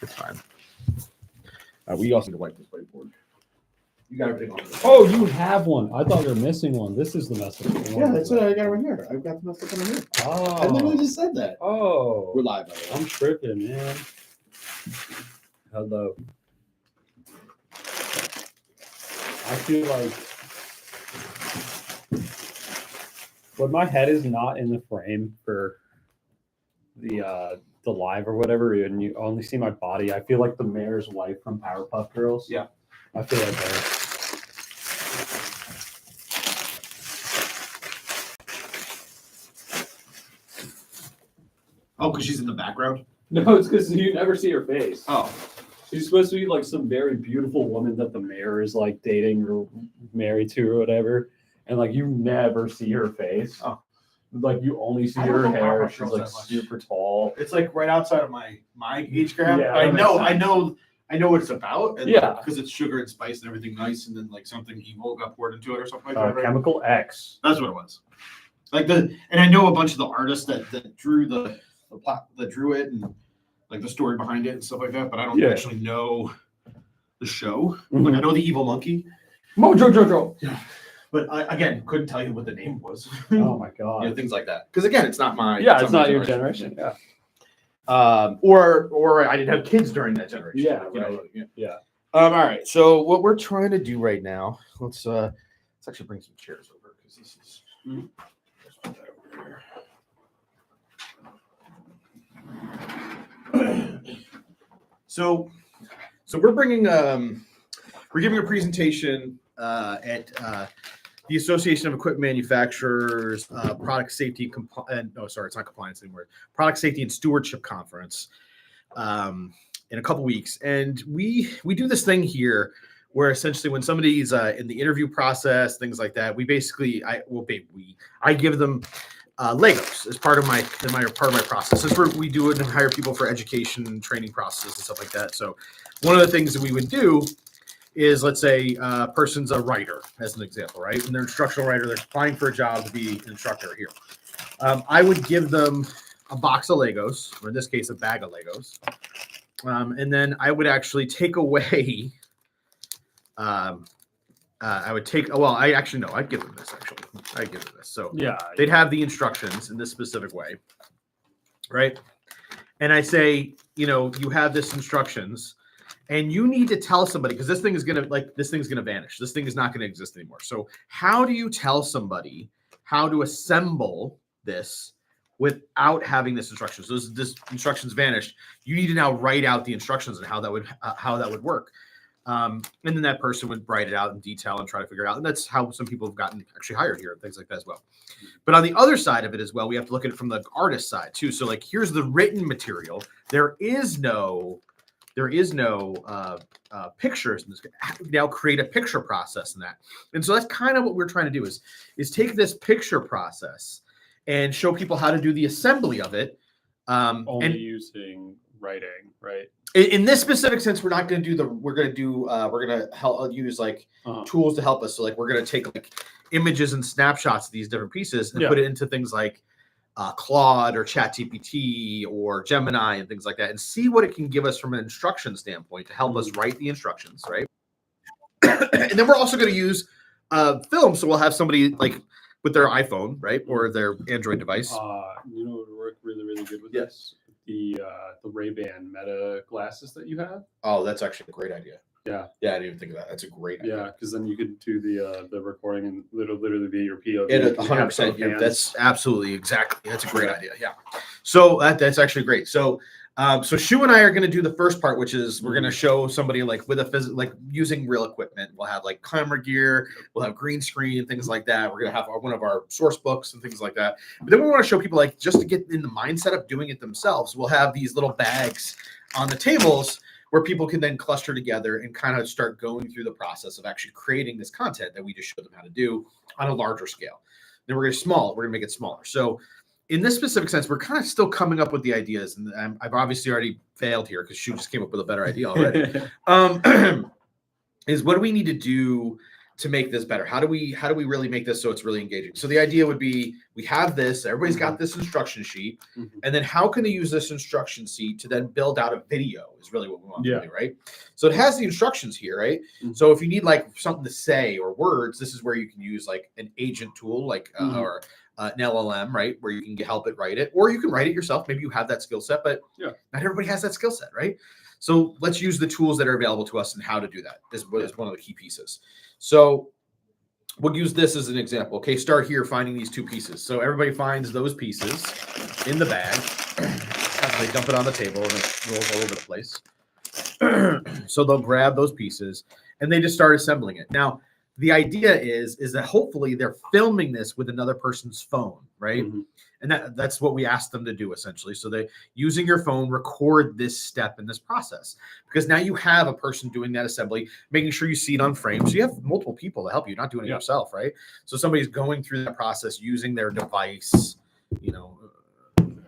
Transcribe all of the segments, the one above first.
It's fine. We also need to wipe this whiteboard. You got everything on. Oh, you have one. I thought you were missing one. This is the message. Yeah, that's what I got right here. I've got the message on here. Oh. I literally just said that. Oh. We're live, by the way. I'm tripping, man. Hello. I feel like when my head is not in the frame for the live or whatever, and you only see my body, I feel like the mayor's wife from Powerpuff Girls. Yeah. I feel like her. Oh, because she's in the background? No, it's because you never see her face. Oh. She's supposed to be like some very beautiful woman that the mayor is like dating or married to or whatever. And like you never see her face. Oh. Like you only see I don't her know hair. Powerpuff She's Girls like that much. super tall. It's like right outside of my age gap. Yeah, I that know what it's about. And Yeah. because it's sugar and spice and everything nice, and then like something evil got poured into it or something like that. Right? Chemical X. That's what it was. Like and I know a bunch of the artists that drew the plot that drew it and like the story behind it and stuff like that, but I don't actually know the show. Mhm. Like I know the evil monkey. Mojo Jojo. Yeah. But I again couldn't tell you what the name was. Oh my god. You know, things like that. Because again, it's not my It's not your generation. Yeah. Or I didn't have kids during that generation. Yeah, you know, right. Yeah. all right. So what we're trying to do right now, let's actually bring some chairs over because this is let's put that over here. So we're bringing we're giving a presentation at the Association of Equipment Manufacturers Product Safety it's not compliance anymore. Product Safety and Stewardship Conference in a couple weeks, and we do this thing here where essentially when somebody's in the interview process, things like that, we basically I give them Legos as part of my process. This is where we do it and hire people for education and training processes and stuff like that. So one of the things that we would do is, let's say a person's a writer, as an example, right? And they're an instructional writer, they're applying for a job to be an instructor here. I would give them a box of Legos, or in this case, a bag of Legos. And then I would actually take away, I'd give them this, actually. I'd give them this. So Yeah. they'd have the instructions in this specific way, right? And I say, you have this instructions, and you need to tell somebody, because this thing's gonna vanish. This thing is not gonna exist anymore. So how do you tell somebody how to assemble this without having this instructions? So this instructions vanished. You need to now write out the instructions and how that would work. And then that person would write it out in detail and try to figure it out. And that's how some people have gotten actually hired here and things like that as well. But on the other side of it as well, we have to look at it from the artist side too. So like, here's the written material. There is no pictures in this. Now create a picture process in that. And so that's kind of what we're trying to do is take this picture process and show people how to do the assembly of it. Only using writing, right? In this specific sense, we're not going to do we're going to help use like tools to help us. So like, we're going to take like images and snapshots of these different pieces and put it into things like Claude or ChatGPT or Gemini and things like that, and see what it can give us from an instruction standpoint to help us write the instructions, right? And then we're also going to use film. So we'll have somebody like with their iPhone, right, or their Android device. You know what would work really, really good with this? The Ray-Ban Meta glasses that you have. Oh, that's actually a great idea. Yeah. Yeah, I didn't even think of that. That's a great idea. Yeah, because then you could do the recording and literally be your POV. It 100%. That's absolutely exactly. That's a great idea. Yeah. So that's actually great. So Shu and I are going to do the first part, which is we're going to show somebody like with like using real equipment. We'll have like camera gear, we'll have green screen, things like that. We're going to have one of our source books and things like that. But then we want to show people like just to get in the mindset of doing it themselves. We'll have these little bags on the tables where people can then cluster together and kind of start going through the process of actually creating this content that we just showed them how to do on a larger scale. Then we're going to make it smaller. So in this specific sense, we're kind of still coming up with the ideas, and I've obviously already failed here because Shu just came up with a better idea already. Is what do we need to do to make this better? How do we really make this so it's really engaging? So the idea would be we have this, everybody's got this instruction sheet, and then how can they use this instruction sheet to then build out a video is really what we want to do, right? So it has the instructions here, right? So if you need like something to say or words, this is where you can use like an agent tool, like or an LLM, right? Where you can help it write it, or you can write it yourself. Maybe you have that skill set, but not everybody has that skill set, right? So let's use the tools that are available to us and how to do that is one of the key pieces. So we'll use this as an example. Okay, start here finding these two pieces. So everybody finds those pieces in the bag. They dump it on the table and it rolls all over the place. So they'll grab those pieces and they just start assembling it. Now, the idea is that hopefully they're filming this with another person's phone, right? And that's what we asked them to do essentially. So they, using your phone, record this step in this process, because now you have a person doing that assembly, making sure you see it on frame. So you have multiple people to help you, not doing it yourself, right? So somebody's going through that process using their device, you know,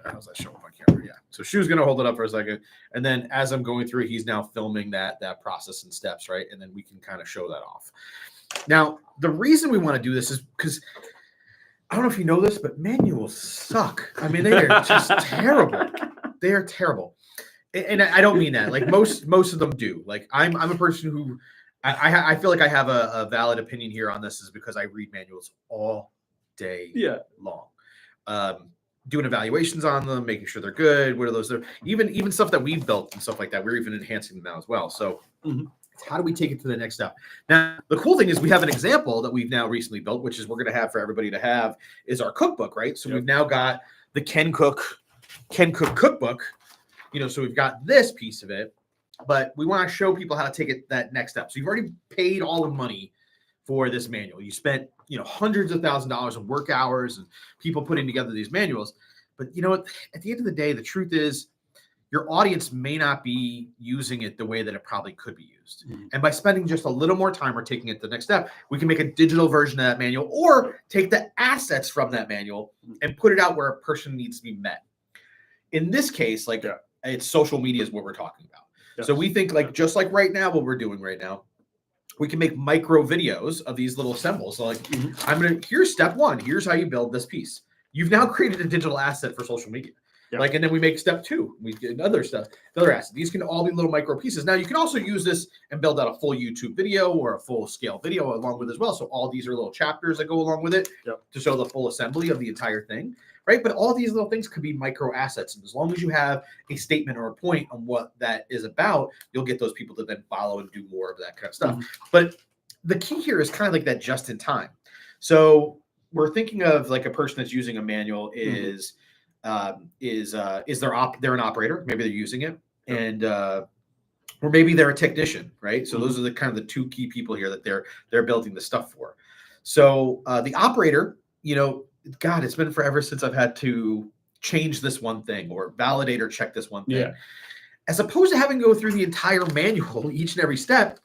how's that show up on camera? Yeah. So Shu's going to hold it up for a second. And then as I'm going through, he's now filming that process and steps, right? And then we can kind of show that off. Now, the reason we want to do this is because I don't know if you know this, but manuals suck. I mean, they are just terrible. They are terrible. And I don't mean that. Like most of them do. Like I'm a person who I feel like I have a valid opinion here on this is because I read manuals all day long. Doing evaluations on them, making sure they're good. What are those? Even stuff that we've built and stuff like that. We're even enhancing them now as well. So how do we take it to the next step? Now, the cool thing is we have an example that we've now recently built, which is we're going to have for everybody to have is our cookbook, right? So we've now got the Ken Cook cookbook, you know, so we've got this piece of it, but we want to show people how to take it that next step. So you've already paid all the money for this manual. You spent, you know, hundreds of thousands of dollars of work hours and people putting together these manuals. But you know what, at the end of the day, the truth is your audience may not be using it the way that it probably could be used. And by spending just a little more time or taking it to the next step, we can make a digital version of that manual or take the assets from that manual and put it out where a person needs to be met. In this case, like it's social media is what we're talking about. So we think like, just like right now, what we're doing right now, we can make micro videos of these little assembles. So like, here's step one. Here's how you build this piece. You've now created a digital asset for social media. Like, and then we make step two. We get another asset. These can all be little micro pieces. Now you can also use this and build out a full YouTube video or a full scale video along with as well. So all these are little chapters that go along with it to show the full assembly of the entire thing, right? But all these little things could be micro assets. And as long as you have a statement or a point on what that is about, you'll get those people to then follow and do more of that kind of stuff. But the key here is kind of like that just in time. So we're thinking of like a person that's using a manual is they're an operator, maybe they're using it, and or maybe they're a technician, right? So those are the kind of the two key people here that they're building the stuff for. So the operator, you know, God, it's been forever since I've had to change this one thing or validate or check this one thing. As opposed to having to go through the entire manual, each and every step,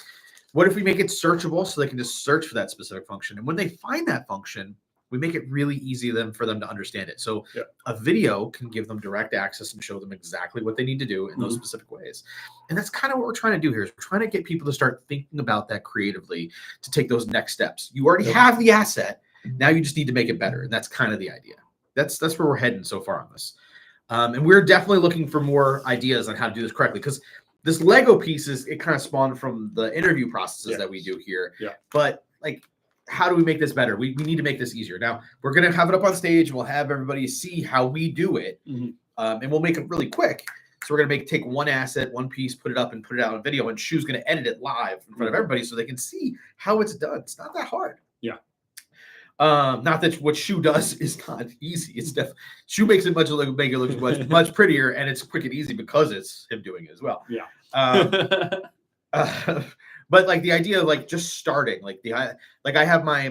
what if we make it searchable so they can just search for that specific function? And when they find that function, we make it really easy for them to understand it. So a video can give them direct access and show them exactly what they need to do in those specific ways. And that's kind of what we're trying to do here is we're trying to get people to start thinking about that creatively to take those next steps. You already have the asset. Now you just need to make it better. And that's kind of the idea. That's where we're heading so far on this. And we're definitely looking for more ideas on how to do this correctly, because this Lego piece it kind of spawned from the interview processes that we do here. But like, how do we make this better? We need to make this easier. Now we're going to have it up on stage. We'll have everybody see how we do it. And we'll make it really quick. So we're going to take one asset, one piece, put it up and put it out on video, and Shu's going to edit it live in front of everybody so they can see how it's done. It's not that hard. Not that what Shu does is not easy. It's definitely Shu makes it make it look much prettier, and it's quick and easy because it's him doing it as well. But like the idea of like just starting, like I have my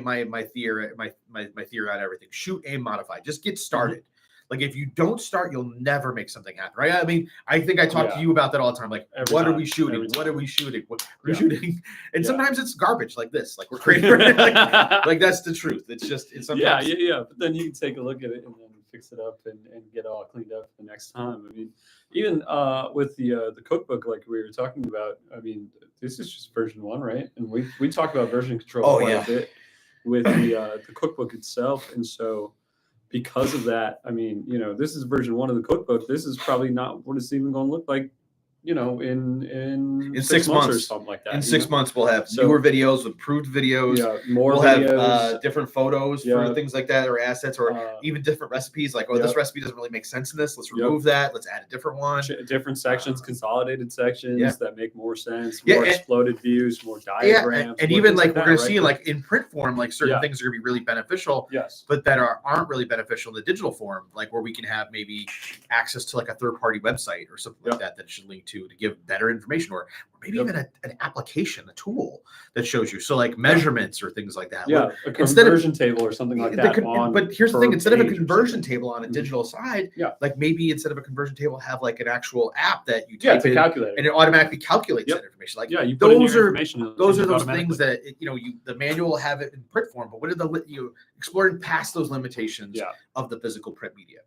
theory on everything. Shoot, aim, modify. Just get started. Like if you don't start, you'll never make something happen, right? I mean, I think I talk to you about that all the time. Like, what are we shooting? What are we shooting? What are we shooting? And sometimes it's garbage like this. Like we're creating like that's the truth. It's just it's sometimes But then you can take a look at it and then fix it up and get all cleaned up the next time. I mean, even with the cookbook, like we were talking about, I mean, this is just version 1, right? And we talk about version control quite a bit with the cookbook itself, and so because of that, I mean, this is version 1 of the cookbook. This is probably not what it's even going to look like, in 6 months or months. something like that. In 6 months, we'll have So- newer videos, improved videos. Yeah, more We'll videos. have different photos Yeah. for things like that, or assets, or even different recipes. Like, oh, this Yep. recipe doesn't really make sense in this. Let's Yep. remove that. Let's add a different one. Different sections, consolidated sections Yeah. that make more sense, Yeah, more and- exploded views, more Yeah, diagrams, and more even things like we're that, gonna right? see, like in print form, like certain Yeah. things are gonna be really beneficial, Yes. but that aren't really beneficial in the digital form. Like where we can have maybe access to like a third-party website or something like that should link to give better information, or maybe Yep. even an application, a tool that shows you. So like measurements or things like that. Yeah, a instead of- conversion table or something like that. But here's the thing: per instead of a page or conversion something. table on a Mhm. digital side, Yeah. like maybe instead of a conversion table, have like an actual app that you Yeah, type to in calculate and it. it automatically calculates Yep. that information. Like Yeah, you put in those your are information. those are it those automatically. things that the manual will have it in print form. But what did exploring past those limitations Yeah. of the physical print media?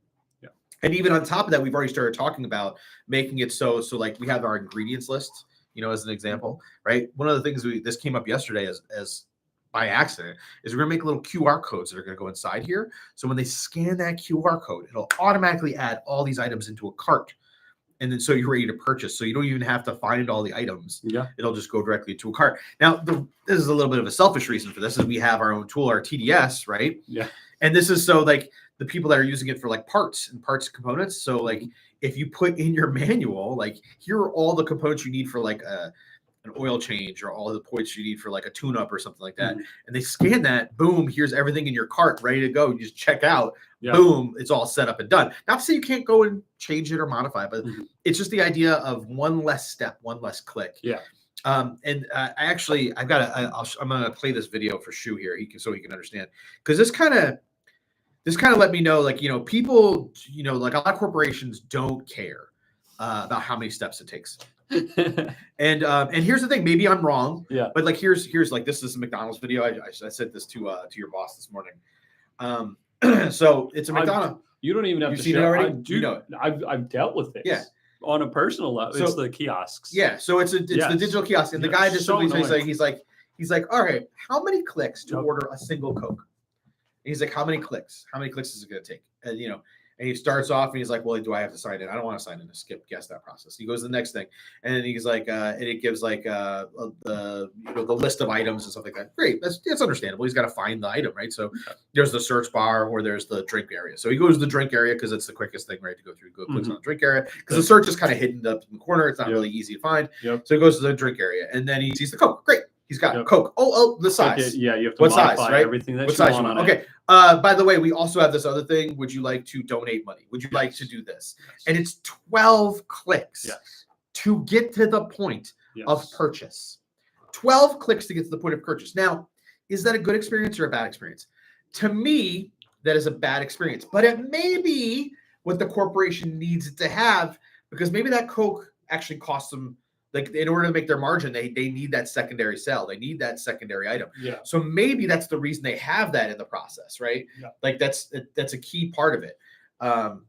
Yeah. And even on top of that, we've already started talking about making it so like we have our ingredients list, as an example, right? One of the things this came up yesterday as by accident is we're gonna make little QR codes that are gonna go inside here. So when they scan that QR code, it'll automatically add all these items into a cart. And then so you're ready to purchase. So you don't even have to find all the items. Yeah. It'll just go directly to a cart. Now, this is a little bit of a selfish reason for this, is we have our own tool, our TDS, right? Yeah. And this is so like the people that are using it for like parts and parts components. So like if you put in your manual, like here are all the components you need for like an oil change, or all the points you need for like a tune-up or something like that. Mhm. And they scan that, boom, here's everything in your cart ready to go. You just check out, Yeah. boom, it's all set up and done. Not to say you can't go and change it or modify it, but Mhm. it's just the idea of one less step, one less click. Yeah. And I'm gonna play this video for Shu here, so he can understand, because this kind of let me know, like, people, like a lot of corporations don't care about how many steps it takes. And here's the thing, maybe I'm wrong, Yeah. but like here's like, this is a McDonald's video. I said this to your boss this morning. So it's a McDonald's. You don't even have You've to seen it share. already? I do. You know it. I've dealt with this. Yeah. On a personal level, So- it's the kiosks. Yeah, so it's the Yes. digital kiosk, and the Yeah, guy just so simply says, annoying. he's like, all right, how many clicks to Yep. order a single Coke? And he's like, how many clicks? How many clicks is it going to take? And and he starts off and he's like, well, do I have to sign in? I don't want to sign in to guess that process. He goes to the next thing, and then he's like, and it gives like the list of items and stuff like that. Great, that's understandable. He's got to find the item, right? So there's the search bar, or there's the drink area. So he goes to the drink area because it's the quickest thing, right, to go through. Clicks on the drink area because the search is kind of hidden up in the corner. It's not Yep. really easy to find. Yep. So he goes to the drink area, and then he sees the Coke. Great, he's got Yep. Coke. Oh, the Like size. yeah, you have to What size, modify right? everything that What you size want you on want? it. Okay. By the way, we also have this other thing. Would you like to donate money? Would you like to do this? And it's 12 clicks Yes. to get to the point Yes. of purchase. 12 clicks to get to the point of purchase. Now, is that a good experience or a bad experience? To me, that is a bad experience, but it may be what the corporation needs it to have, because maybe that Coke actually costs them, like, in order to make their margin, they need that secondary sale. They need that secondary item. Yeah. So maybe that's the reason they have that in the process, right? Yeah. Like that's a key part of it. And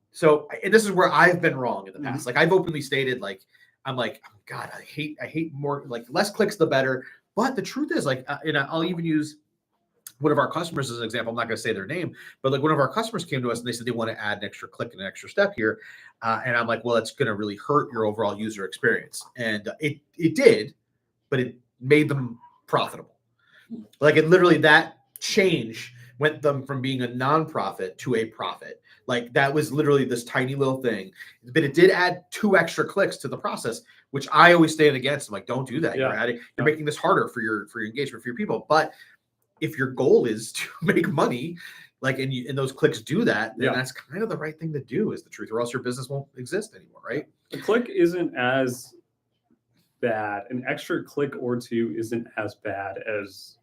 this is where I've been wrong in the past. Like I've openly stated, like, I'm like, oh, God, I hate more, like less clicks, the better. But the truth is, like, and I'll even use one of our customers as an example. I'm not going to say their name, but like one of our customers came to us and they said they want to add an extra click and an extra step here. And I'm like, well, it's going to really hurt your overall user experience. And it did, but it made them profitable. Like it literally, that change went them from being a nonprofit to a profit. Like that was literally this tiny little thing, but it did add 2 extra clicks to the process, which I always stand against. I'm like, don't do that. Yeah. You're making this harder for your engagement, for your people. But if your goal is to make money, like, and those clicks do that, then Yeah. that's kind of the right thing to do, is the truth, or else your business won't exist anymore, right? The click isn't as bad. An extra click or 2 isn't as bad as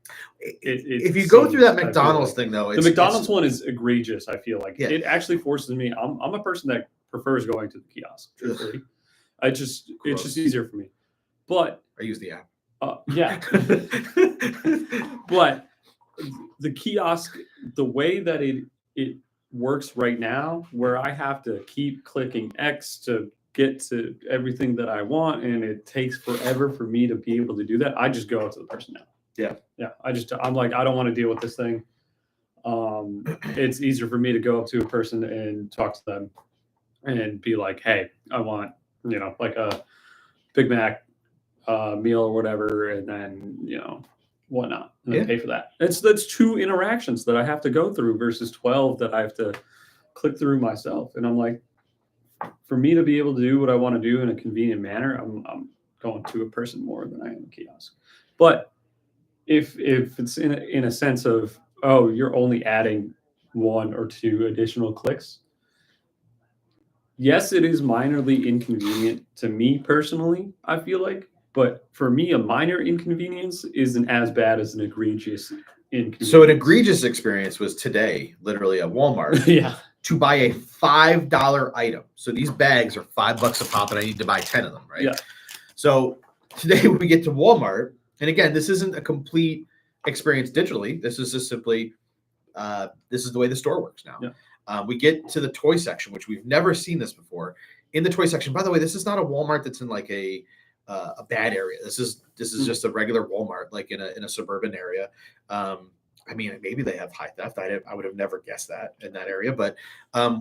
If you go through that seems, I feel McDonald's like. thing, though, The McDonald's one is egregious. I feel like Yeah. it actually forces me. I'm a person that prefers going to the kiosk. Truthfully, it's just Gross. easier for me. But I use the app. yeah, but the kiosk, the way that it works right now, where I have to keep clicking X to get to everything that I want, and it takes forever for me to be able to do that, I just go up to the person now. Yeah. I'm like, I don't want to deal with this thing. It's easier for me to go up to a person and talk to them and be like, hey, I want, like a Big Mac meal or whatever, and then, whatnot, and then pay for that. That's 2 interactions that I have to go through versus 12 that I have to click through myself. And I'm like, for me to be able to do what I want to do in a convenient manner, I'm going to a person more than I am a kiosk. But if it's in a sense of, oh, you're only adding 1 or 2 additional clicks, yes, it is minorly inconvenient to me personally, I feel like. But for me, a minor inconvenience isn't as bad as an egregious inconvenience. So an egregious experience was today, literally at Walmart. Yeah. To buy a $5 item. So these bags are $5 a pop, and I need to buy 10 of them, right? Yeah. So today when we get to Walmart, and again, this isn't a complete experience digitally. This is just simply, this is the way the store works now. Yeah. We get to the toy section, which we've never seen this before. In the toy section, by the way, this is not a Walmart that's in like a bad area. This is just a regular Walmart, like in a suburban area. I mean, maybe they have high theft. I would have never guessed that in that area. But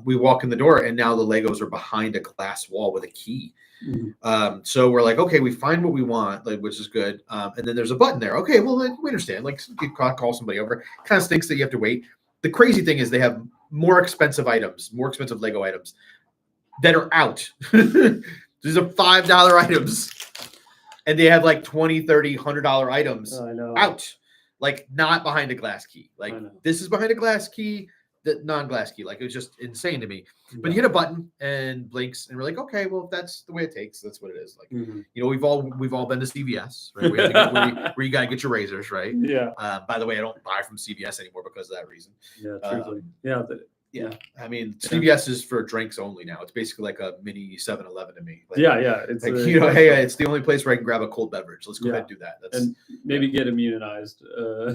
we walk in the door, and now the Legos are behind a glass wall with a key. Mm-hmm. So we're like, okay, we find what we want, like, which is good. And then there's a button there. Okay, well, like, we understand. Like, you call somebody over. Kind of stinks that you have to wait. The crazy thing is they have more expensive Lego items that are out. These are $5 items. And they have like $20, $30, $100 items out. Like, not behind a glass key. Like, this is behind a glass key, the non-glass key. Like, it was just insane to me. But you hit a button and blinks, and we're like, okay, well, if that's the way it takes, that's what it is. Like, we've all been to CVS, right? We have to get, where you gotta get your razors, right? Yeah. By the way, I don't buy from CVS anymore because of that reason. Yeah, truly. Yeah. I mean, CVS is for drinks only now. It's basically like a mini 7-Eleven to me. Like, It's like, hey, it's the only place where I can grab a cold beverage. Let's go ahead and do that. And maybe get immunized.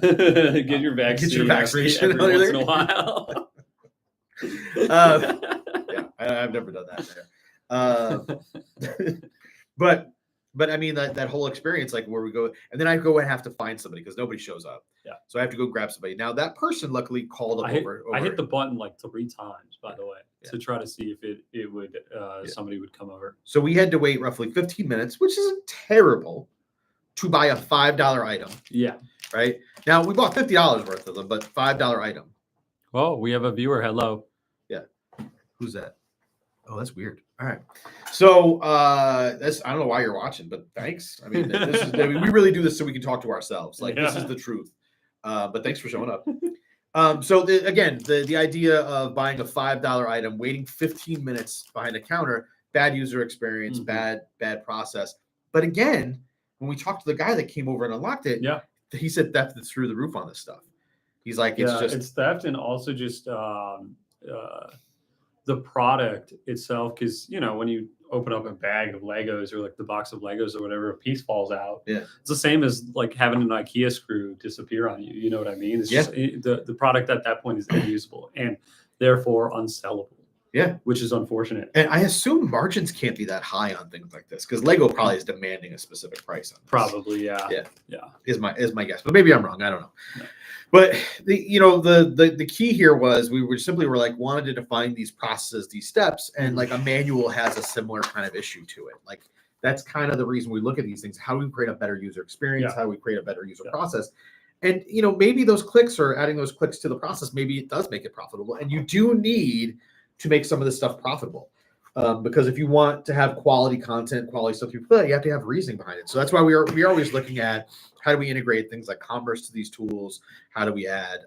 Get your vaccine. Get your vaccination every once in a while. I've never done that there. But I mean, that whole experience, like where we go, and then I go and have to find somebody because nobody shows up. Yeah. So I have to go grab somebody. Now that person luckily called up over. I hit the button like 3 times, by the way, to try to see if it would somebody would come over. So we had to wait roughly 15 minutes, which isn't terrible, to buy a $5 item. Yeah. Right. Now we bought $50 worth of them, but $5 item. Oh, we have a viewer. Hello. Yeah. Who's that? Oh, that's weird. All right. So I don't know why you're watching, but thanks. I mean, we really do this so we can talk to ourselves. Like, this is the truth. But thanks for showing up. So the idea of buying a $5 item, waiting 15 minutes behind a counter, bad user experience, bad process. But again, when we talked to the guy that came over and unlocked it, he said theft is through the roof on this stuff. He's like, it's theft, and also just the product itself, because when you open up a bag of Legos or like the box of Legos or whatever, a piece falls out. Yeah, it's the same as like having an IKEA screw disappear on you. You know what I mean? It's just the product at that point is unusable and therefore unsellable. Yeah, which is unfortunate. And I assume margins can't be that high on things like this because Lego probably is demanding a specific price on this. Probably, yeah. Is my guess, but maybe I'm wrong. I don't know. No. But the key here was we were like wanted to define these processes, these steps, and like a manual has a similar kind of issue to it. Like that's kind of the reason we look at these things. How do we create a better user experience? How do we create a better user process? And maybe those clicks or adding those clicks to the process, maybe it does make it profitable. And you do need to make some of this stuff profitable. Because if you want to have quality content, quality stuff you play, you have to have reasoning behind it. So that's why we are always looking at how do we integrate things like commerce to these tools? How do we add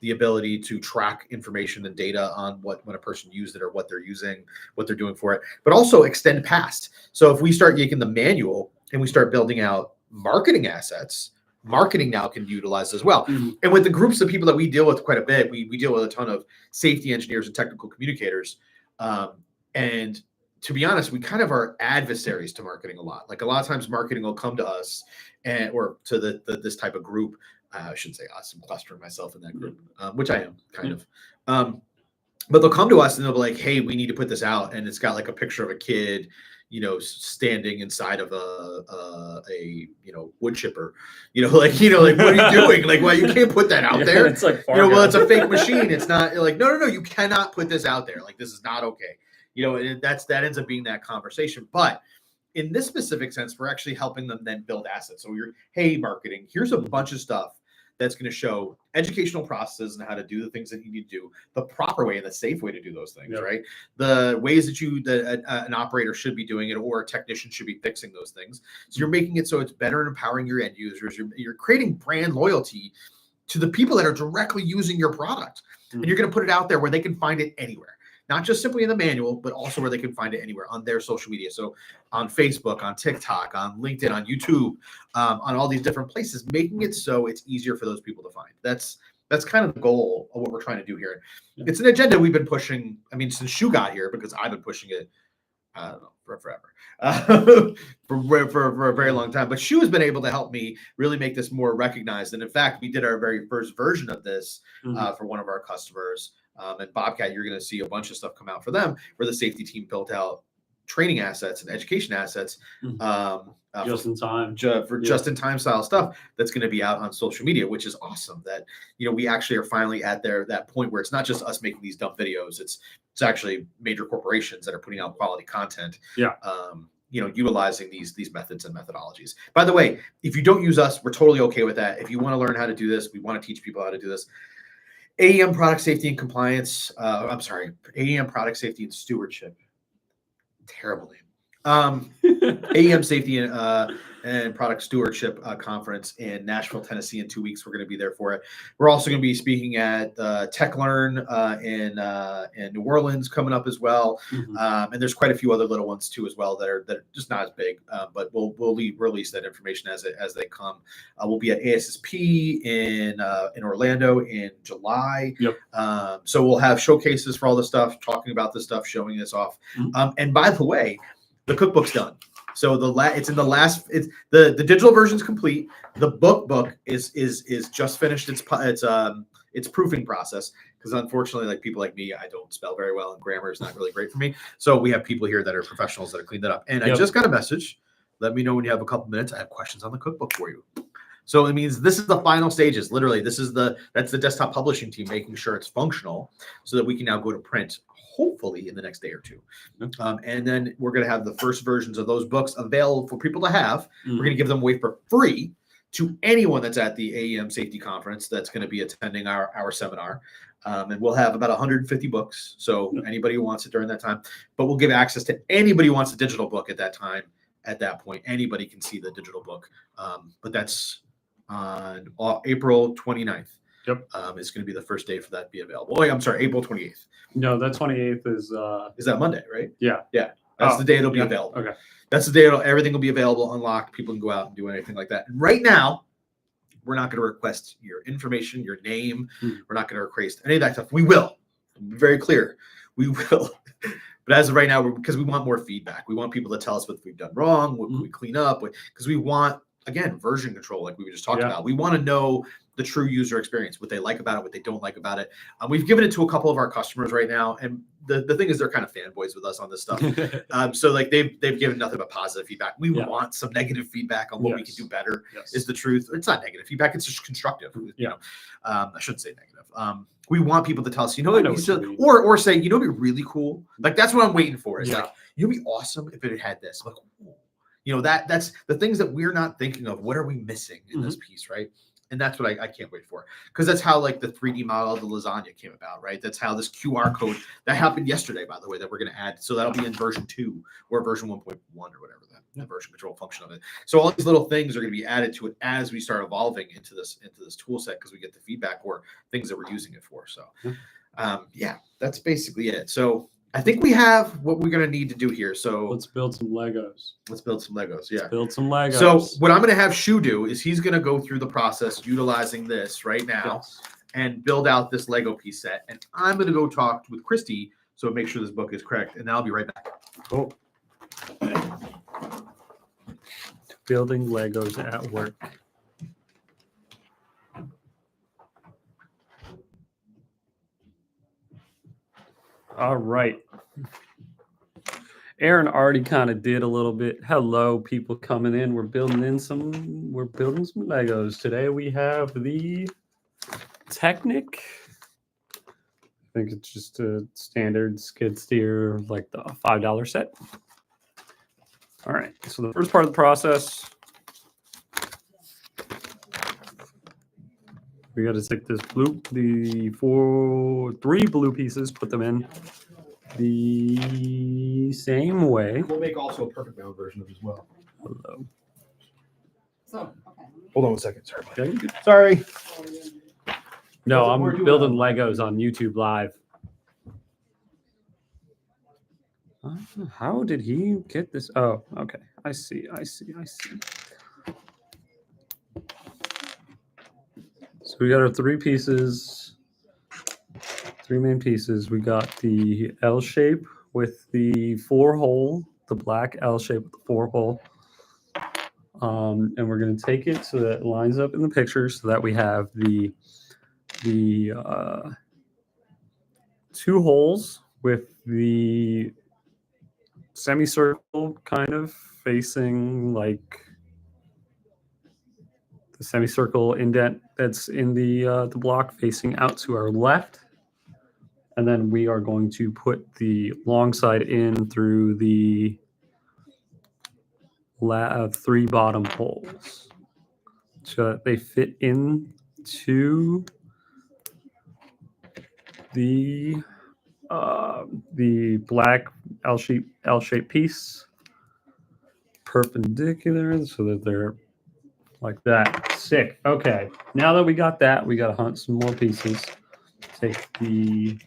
the ability to track information and data on when a person used it or what they're using, what they're doing for it, but also extend past. So if we start taking the manual and we start building out marketing assets, marketing now can be utilized as well. Mm-hmm. And with the groups of people that we deal with quite a bit, we deal with a ton of safety engineers and technical communicators. And to be honest, we kind of are adversaries to marketing a lot. Like a lot of times marketing will come to us or to this type of group. I shouldn't say us, I'm clustering myself in that group, which I am kind of. but they'll come to us and they'll be like, hey, we need to put this out, and it's got like a picture of a kid, standing inside of a wood chipper, like what are you doing? Like, why you can't put that out there? It's like Well, it's a fake machine. It's not like no, you cannot put this out there. Like, this is not okay. And that ends up being that conversation. But in this specific sense, we're actually helping them then build assets. So hey, marketing, here's a bunch of stuff that's going to show educational processes and how to do the things that you need to do the proper way and the safe way to do those things, right? The ways that an operator should be doing it, or a technician should be fixing those things. So you're making it so it's better and empowering your end users. You're creating brand loyalty to the people that are directly using your product. And you're going to put it out there where they can find it anywhere. Not just simply in the manual, but also where they can find it anywhere on their social media. So on Facebook, on TikTok, on LinkedIn, on YouTube, on all these different places, making it so it's easier for those people to find. That's kind of the goal of what we're trying to do here. Yeah. It's an agenda we've been pushing. I mean, since Shu got here, because I've been pushing it, I don't know, for forever, for a very long time. But Shu has been able to help me really make this more recognized. And in fact, we did our very first version of this for one of our customers. And Bobcat, you're going to see a bunch of stuff come out for them, where the safety team built out training assets and education assets just in time for just in time style stuff that's going to be out on social media, which is awesome. That we actually are finally at that point where it's not just us making these dumb videos. It's actually major corporations that are putting out quality content. Yeah. Utilizing these methods and methodologies. By the way, if you don't use us, we're totally okay with that. If you want to learn how to do this, we want to teach people how to do this. AEM Product Safety and Compliance. AEM Product Safety and Stewardship. Terrible name. AEM Safety and Product Stewardship Conference in Nashville, Tennessee in 2 weeks. We're going to be there for it. We're also going to be speaking at TechLearn in New Orleans coming up as well. And there's quite a few other little ones too as well that are just not as big, but we'll release that information as they come. We'll be at ASSP in Orlando in July. Yep. So we'll have showcases for all this stuff, talking about this stuff, showing this off. And by the way, the cookbook's done. So it's in the last. It's the digital version's complete. The book is just finished its proofing process, because unfortunately, like people like me, I don't spell very well and grammar is not really great for me. So we have people here that are professionals that are cleaned it up. And I just got a message. Let me know when you have a couple minutes. I have questions on the cookbook for you. So it means this is the final stages. Literally, that's the desktop publishing team making sure it's functional so that we can now go to print, hopefully in the next day or two. And then we're going to have the first versions of those books available for people to have. We're going to give them away for free to anyone that's at the AEM Safety Conference that's going to be attending our seminar. And we'll have about 150 books. So anybody who wants it during that time, but we'll give access to anybody who wants a digital book at that time. At that point, anybody can see the digital book. But that's on April 29th. Yep. It's going to be the first day for that to be available. Oh, I'm sorry, April 28th. No, that 28th is that Monday, right? Yeah. That's the day it'll be available. Okay. That's the day everything will be available, unlocked. People can go out and do anything like that. And right now, we're not going to request your information, your name. We're not going to request any of that stuff. We will. Be very clear. We will. But as of right now, because we want more feedback. We want people to tell us what we've done wrong, what can we clean up, because we want, again, version control, like we were just talking about. We want to know the true user experience, what they like about it, what they don't like about it. We've given it to a couple of our customers right now, and the thing is, they're kind of fanboys with us on this stuff. So like they've given nothing but positive feedback. We want some negative feedback on what we can do better. Is the truth. It's not negative feedback; it's just constructive. I shouldn't say negative. We want people to tell us, or say, it'd be really cool. Like that's what I'm waiting for. It's like, it'd be awesome if it had this. Like, that's the things that we're not thinking of. What are we missing in this piece, right? And that's what I can't wait for, because that's how like the 3D model of the lasagna came about, right? That's how this QR code that happened yesterday, by the way, that we're going to add. So that'll be in version 2 or version 1.1 or whatever the version control function of it. So all these little things are going to be added to it as we start evolving into this tool set, because we get the feedback or things that we're using it for. So that's basically it. So I think we have what we're going to need to do here. So let's build some Legos. Yeah. Let's build some Legos. So what I'm going to have Shu do is he's going to go through the process utilizing this right now and build out this Lego piece set. And I'm going to go talk with Christy so make sure this book is correct. And I'll be right back. Cool. Building Legos at work. All right. Aaron already kind of did a little bit. Hello, people coming in. We're building some Legos. Today we have the Technic. I think it's just a standard skid steer, like the $5 set. All right. So the first part of the process, we got to take this blue, three blue pieces, put them in the same way. We'll make also a perfect round version of it as well. Hello. So, okay. Hold on 1 second. Sorry. Okay. Sorry. No, We're I'm doing building a- Legos on YouTube Live. How did he get this? Oh, okay. I see. So we got our three main pieces. We got the L shape with the 4-hole, the black L shape with the 4-hole. And we're going to take it so that it lines up in the picture so that we have the 2 holes with the semicircle kind of facing like the semicircle indent that's in the block facing out to our left. And then we are going to put the long side in through the 3 bottom holes so that they fit into the black L-shaped piece perpendicular so that they're like that. Sick. Okay. Now that we got that, we got to hunt some more pieces. Take the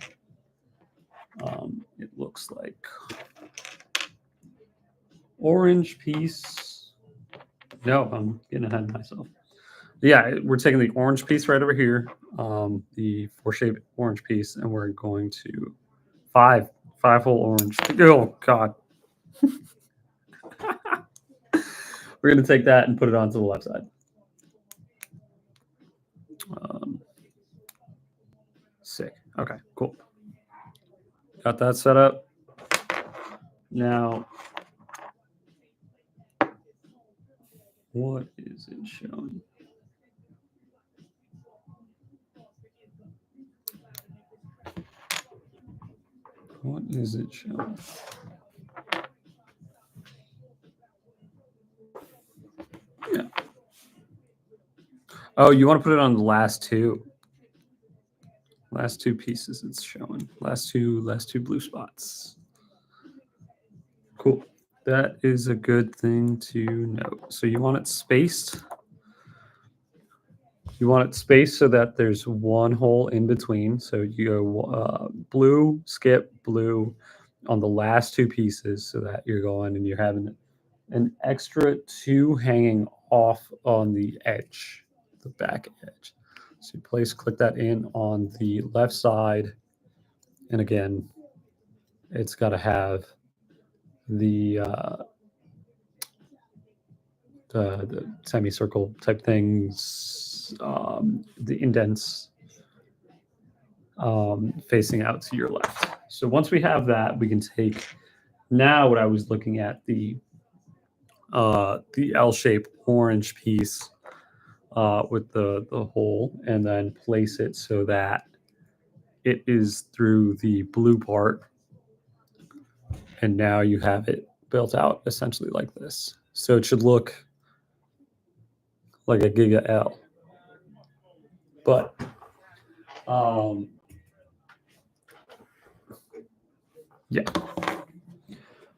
it looks like orange piece. No, I'm getting ahead of myself. Yeah, we're taking the orange piece right over here, the 4-shaped orange piece, and we're going to 5-hole orange. Oh God. We're going to take that and put it onto the left side. Sick. Okay, cool. Got that set up. Now, what is it showing? What is it showing? Yeah. Oh, you want to put it on the last two. Last 2 pieces it's showing. Last two blue spots. Cool. That is a good thing to note. So you want it spaced. You want it spaced so that there's 1 hole in between. So you go blue, skip, blue on the last 2 pieces so that you're going and you're having an extra 2 hanging off on the edge, the back edge. So you click that in on the left side. And again, it's got to have the semicircle type things, the indents facing out to your left. So once we have that, we can take now what I was looking at, the L-shaped orange piece with the hole, and then place it so that it is through the blue part. And now you have it built out essentially like this. So it should look like a Giga L. But yeah.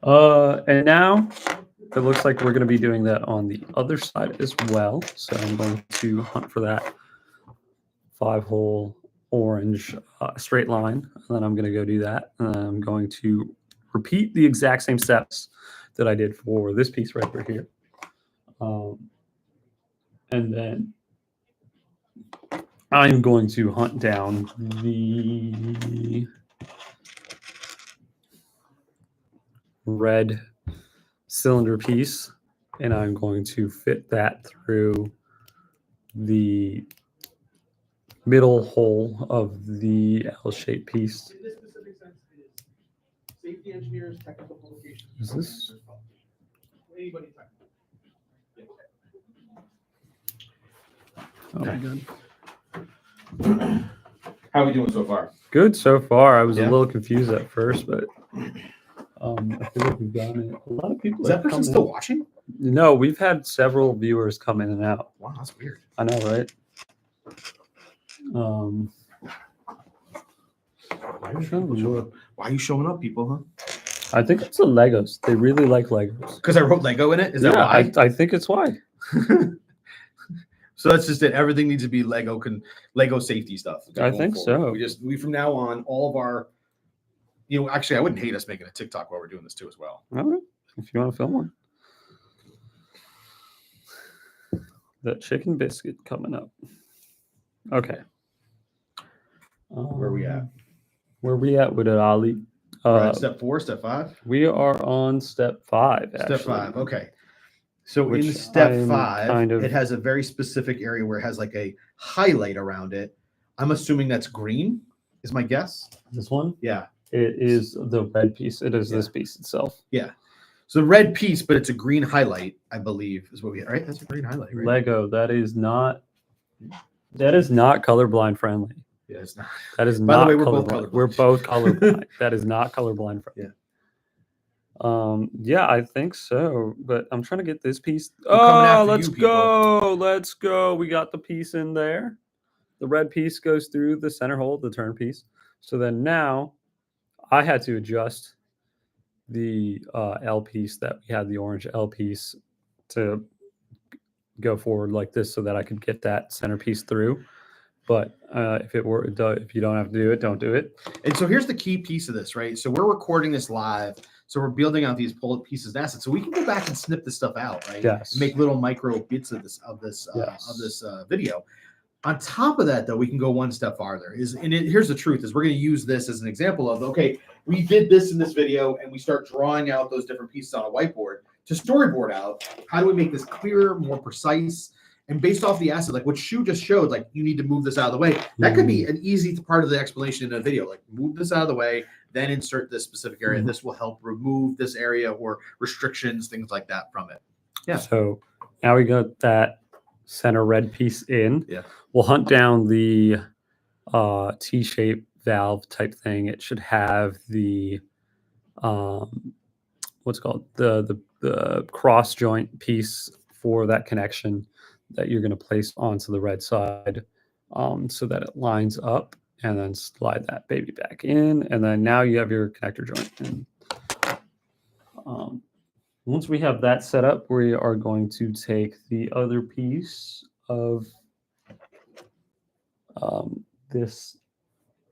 And now it looks like we're going to be doing that on the other side as well. So I'm going to hunt for that 5-hole orange straight line. And then I'm going to go do that. And then I'm going to repeat the exact same steps that I did for this piece right over here. And then I'm going to hunt down the red cylinder piece, and I'm going to fit that through the middle hole of the L-shaped piece. safety engineers, technical publications. Is this- Anybody technical. Oh, Okay. good. How are we doing so far? Good so far. I was Yeah. a little confused at first, but I feel like we've gotten it. A lot of people Is that have person come still in. watching? No, we've had several viewers come in and out. Wow, that's weird. I know, right? Why are you showing up, people, huh? I think it's the Legos. They really like Legos. Because I wrote Lego in it? Is that yeah, why? I think it's why. So that's just it. Everything needs to be Lego safety stuff. I going think forward. so. We from now on, all of our, actually, I wouldn't hate us making a TikTok while we're doing this too as well. All right, if you want to film one. The chicken biscuit coming up. Okay. Where are we at? Where we at with it, Ali? We're at step 4, step 5? We are on step 5. Step Actually. 5. Okay. So in Which step I'm 5, kind of- it has a very specific area where it has like a highlight around it. I'm assuming that's green, is my guess. This one, Yeah. it is the red piece. It is this Yeah. piece itself. So the red piece, but it's a green highlight, I believe, is what we right? That's a green highlight, right? Lego. That is not colorblind friendly. Yeah, it's not. That is By the not way, we're both colorblind. colorblind. We're both colorblind. That is not colorblind friendly. Yeah, I think so. But I'm trying to get this piece. I'm coming after Let's you, people. go. Let's go. We got the piece in there. The red piece goes through the center hole, the turn piece. So then now I had to adjust the L piece that we had, the orange L piece, to go forward like this so that I could get that centerpiece through. But if you don't have to do it, don't do it. And so here's the key piece of this, right? So we're recording this live. So we're building out these pull pieces and assets. So we can go back and snip this stuff out, right? Yes. And make little micro bits of this Yes. video. On top of that, though, we can go one step farther. Here's the truth: is we're going to use this as an example of okay, we did this in this video, and we start drawing out those different pieces on a whiteboard to storyboard out. How do we make this clearer, more precise? And based off the asset, like what Shu just showed, like you need to move this out of the way. That could be an easy part of the explanation in a video. Like move this out of the way, then insert this specific area. Mhm. This will help remove this area or restrictions, things like that from it. Yeah. So now we got that center red piece in. Yeah. We'll hunt down the T-shaped valve type thing. It should have the what's it called the cross joint piece for that connection that you're going to place onto the red side, so that it lines up, and then slide that baby back in, and then now you have your connector joint. And once we have that set up, we are going to take the other piece of this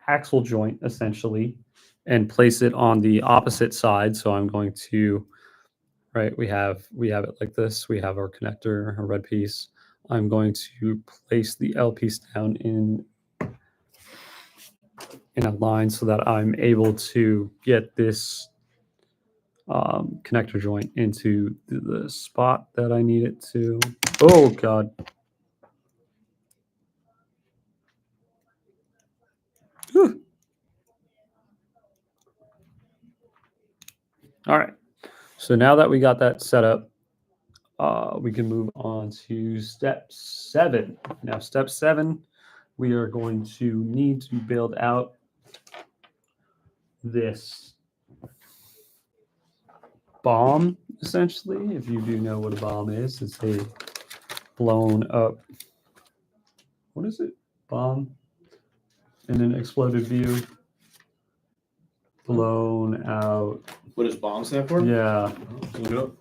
axle joint essentially and place it on the opposite side. So I'm going to, right, we have it like this. We have our connector, our red piece. I'm going to place the L piece down in a line so that I'm able to get this connector joint into the spot that I need it to. Oh God. Whew. All right. So now that we got that set up, we can move on to step 7. Now, step 7, we are going to need to build out this bomb, essentially. If you do know what a bomb is, it's a blown up, what is it? Bomb in an exploded view. Blown out. What does bomb stand for? Yeah. Look it up.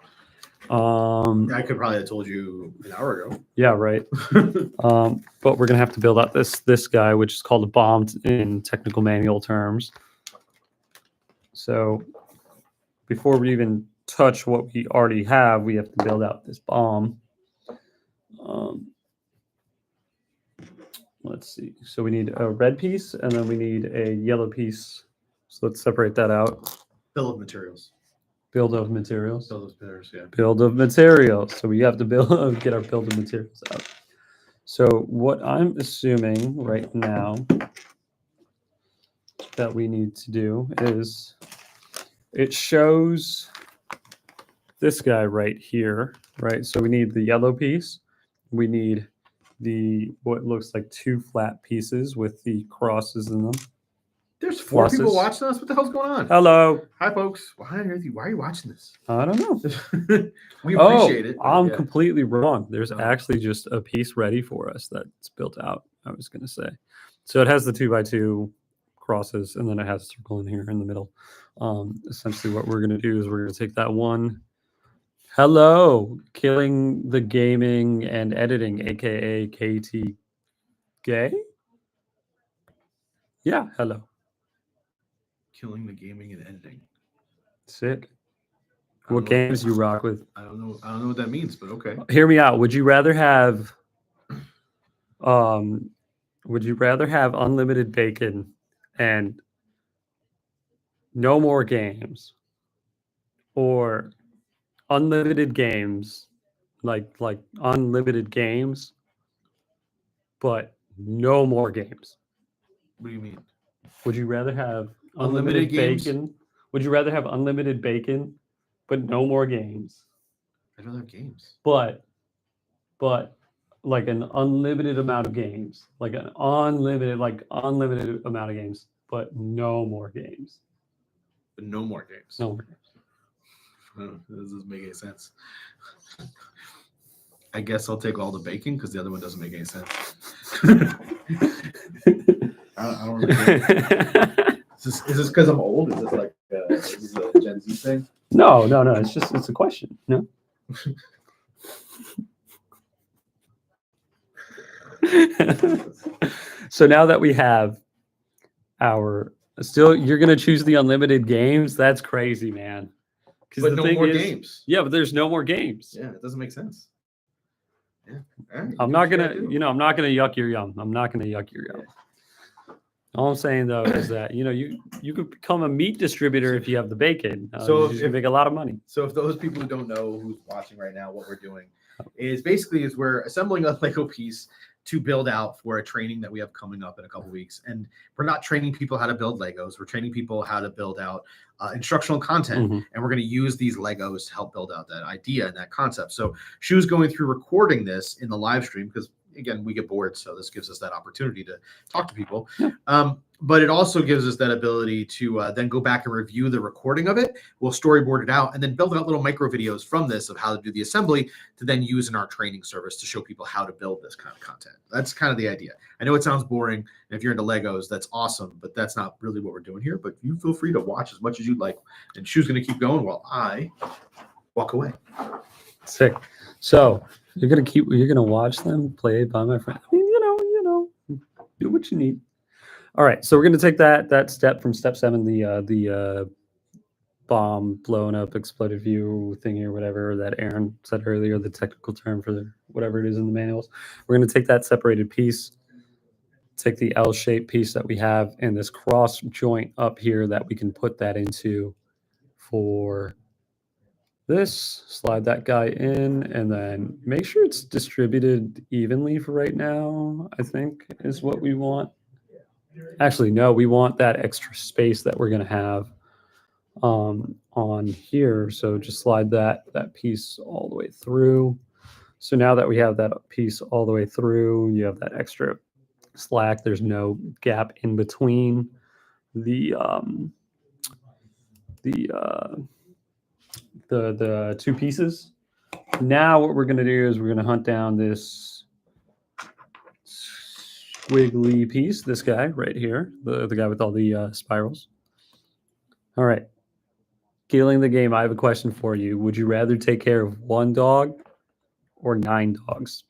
I could probably have told you an hour ago. Yeah, right. But we're gonna have to build out this guy, which is called a bomb in technical manual terms. So before we even touch what we already have, we have to build out this bomb. Let's see. So we need a red piece, and then we need a yellow piece. So let's separate that out. Bill of materials. Build of materials. Bill of materials, yeah. Build of materials. So we have to get our build of materials out. So what I'm assuming right now that we need to do is it shows this guy right here, right? So we need the yellow piece. We need the what looks like 2 flat pieces with the crosses in them. There's 4 people Pluses. watching us. What the hell's going on? Hello. Hi, folks. Why on earth? Why are you watching this? I don't know. We appreciate it. but I'm yeah. completely wrong. There's Oh. actually just a piece ready for us that's built out, I was going to say. So it has the 2x2 crosses, and then it has a circle in here in the middle. Essentially, what we're going to do is we're going to take that one. Hello, Killing the Gaming and Editing, aka KT Gay. Yeah, hello. Killing the gaming and editing. Sick. I What don't know games you rock with? I don't know. I don't know what that means, but okay. Hear me out. Would you rather have unlimited bacon and no more games, or unlimited games, like unlimited games, but no more games? What do you mean? Would you rather have Unlimited unlimited games? bacon? Would you rather have unlimited bacon, but no more games, I'd rather have games. but like an unlimited amount of games, like an unlimited amount of games, but no more games? But no more games. No more games. This doesn't make any sense. I guess I'll take all the bacon because the other one doesn't make any sense. I don't really get it. Is this because I'm old? Is this like is this a Gen Z thing? No. It's a question. No. So now that we have you're gonna choose the unlimited games. That's crazy, man. Because But no more games. Yeah, but there's no more games. Yeah, it doesn't make sense. Yeah. All right, I'm do not what you gonna, gotta do. I'm not gonna yuck your yum. I'm not gonna yuck your yum. All I'm saying though is that you could become a meat distributor if you have the bacon. So you can if- make a lot of money. So if those people who don't know who's watching right now, what we're doing is we're assembling a Lego piece to build out for a training that we have coming up in a couple weeks. And we're not training people how to build Legos. We're training people how to build out instructional content. Mhm. And we're going to use these Legos to help build out that idea and that concept. So she was going through recording this in the live stream because, again, we get bored. So this gives us that opportunity to talk to people. But it also gives us that ability to then go back and review the recording of it. We'll storyboard it out and then build out little micro videos from this of how to do the assembly to then use in our training service to show people how to build this kind of content. That's kind of the idea. I know it sounds boring. And if you're into Legos, that's awesome, but that's not really what we're doing here. But you feel free to watch as much as you'd like. And Shu's going to keep going while I walk away. Sick. So you're gonna watch them play by my friend. I mean, do what you need. All right, so we're gonna take that step from step 7, the bomb blown up exploded view thingy or whatever that Aaron said earlier, the technical term for whatever it is in the manuals. We're gonna take that separated piece, take the L-shaped piece that we have and this cross joint up here that we can put that into for this, slide that guy in, and then make sure it's distributed evenly for right now, I think is what we want. Actually, no, we want that extra space that we're going to have on here. So just slide that piece all the way through. So now that we have that piece all the way through, you have that extra slack. There's no gap in between the 2 pieces. Now what we're going to do is we're going to hunt down this squiggly piece, this guy right here, the guy with all the spirals. All right. Killing the game, I have a question for you. Would you rather take care of 1 dog or 9 dogs?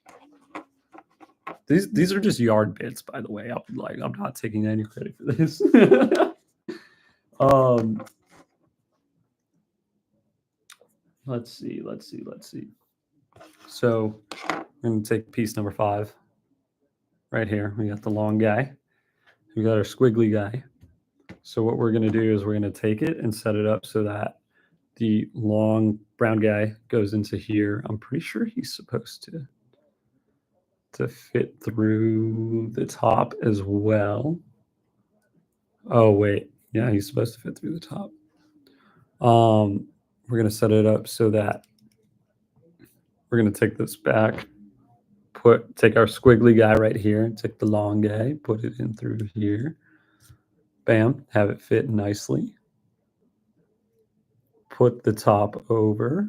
These are just yard bits, by the way. I'm not taking any credit for this. Let's see. So I'm going to take piece number 5 right here. We got the long guy. We got our squiggly guy. So what we're going to do is we're going to take it and set it up so that the long brown guy goes into here. I'm pretty sure he's supposed to fit through the top as well. Oh, wait. Yeah, he's supposed to fit through the top. We're going to set it up so that we're going to take this back, take our squiggly guy right here, take the long guy, put it in through here. Bam, have it fit nicely. Put the top over.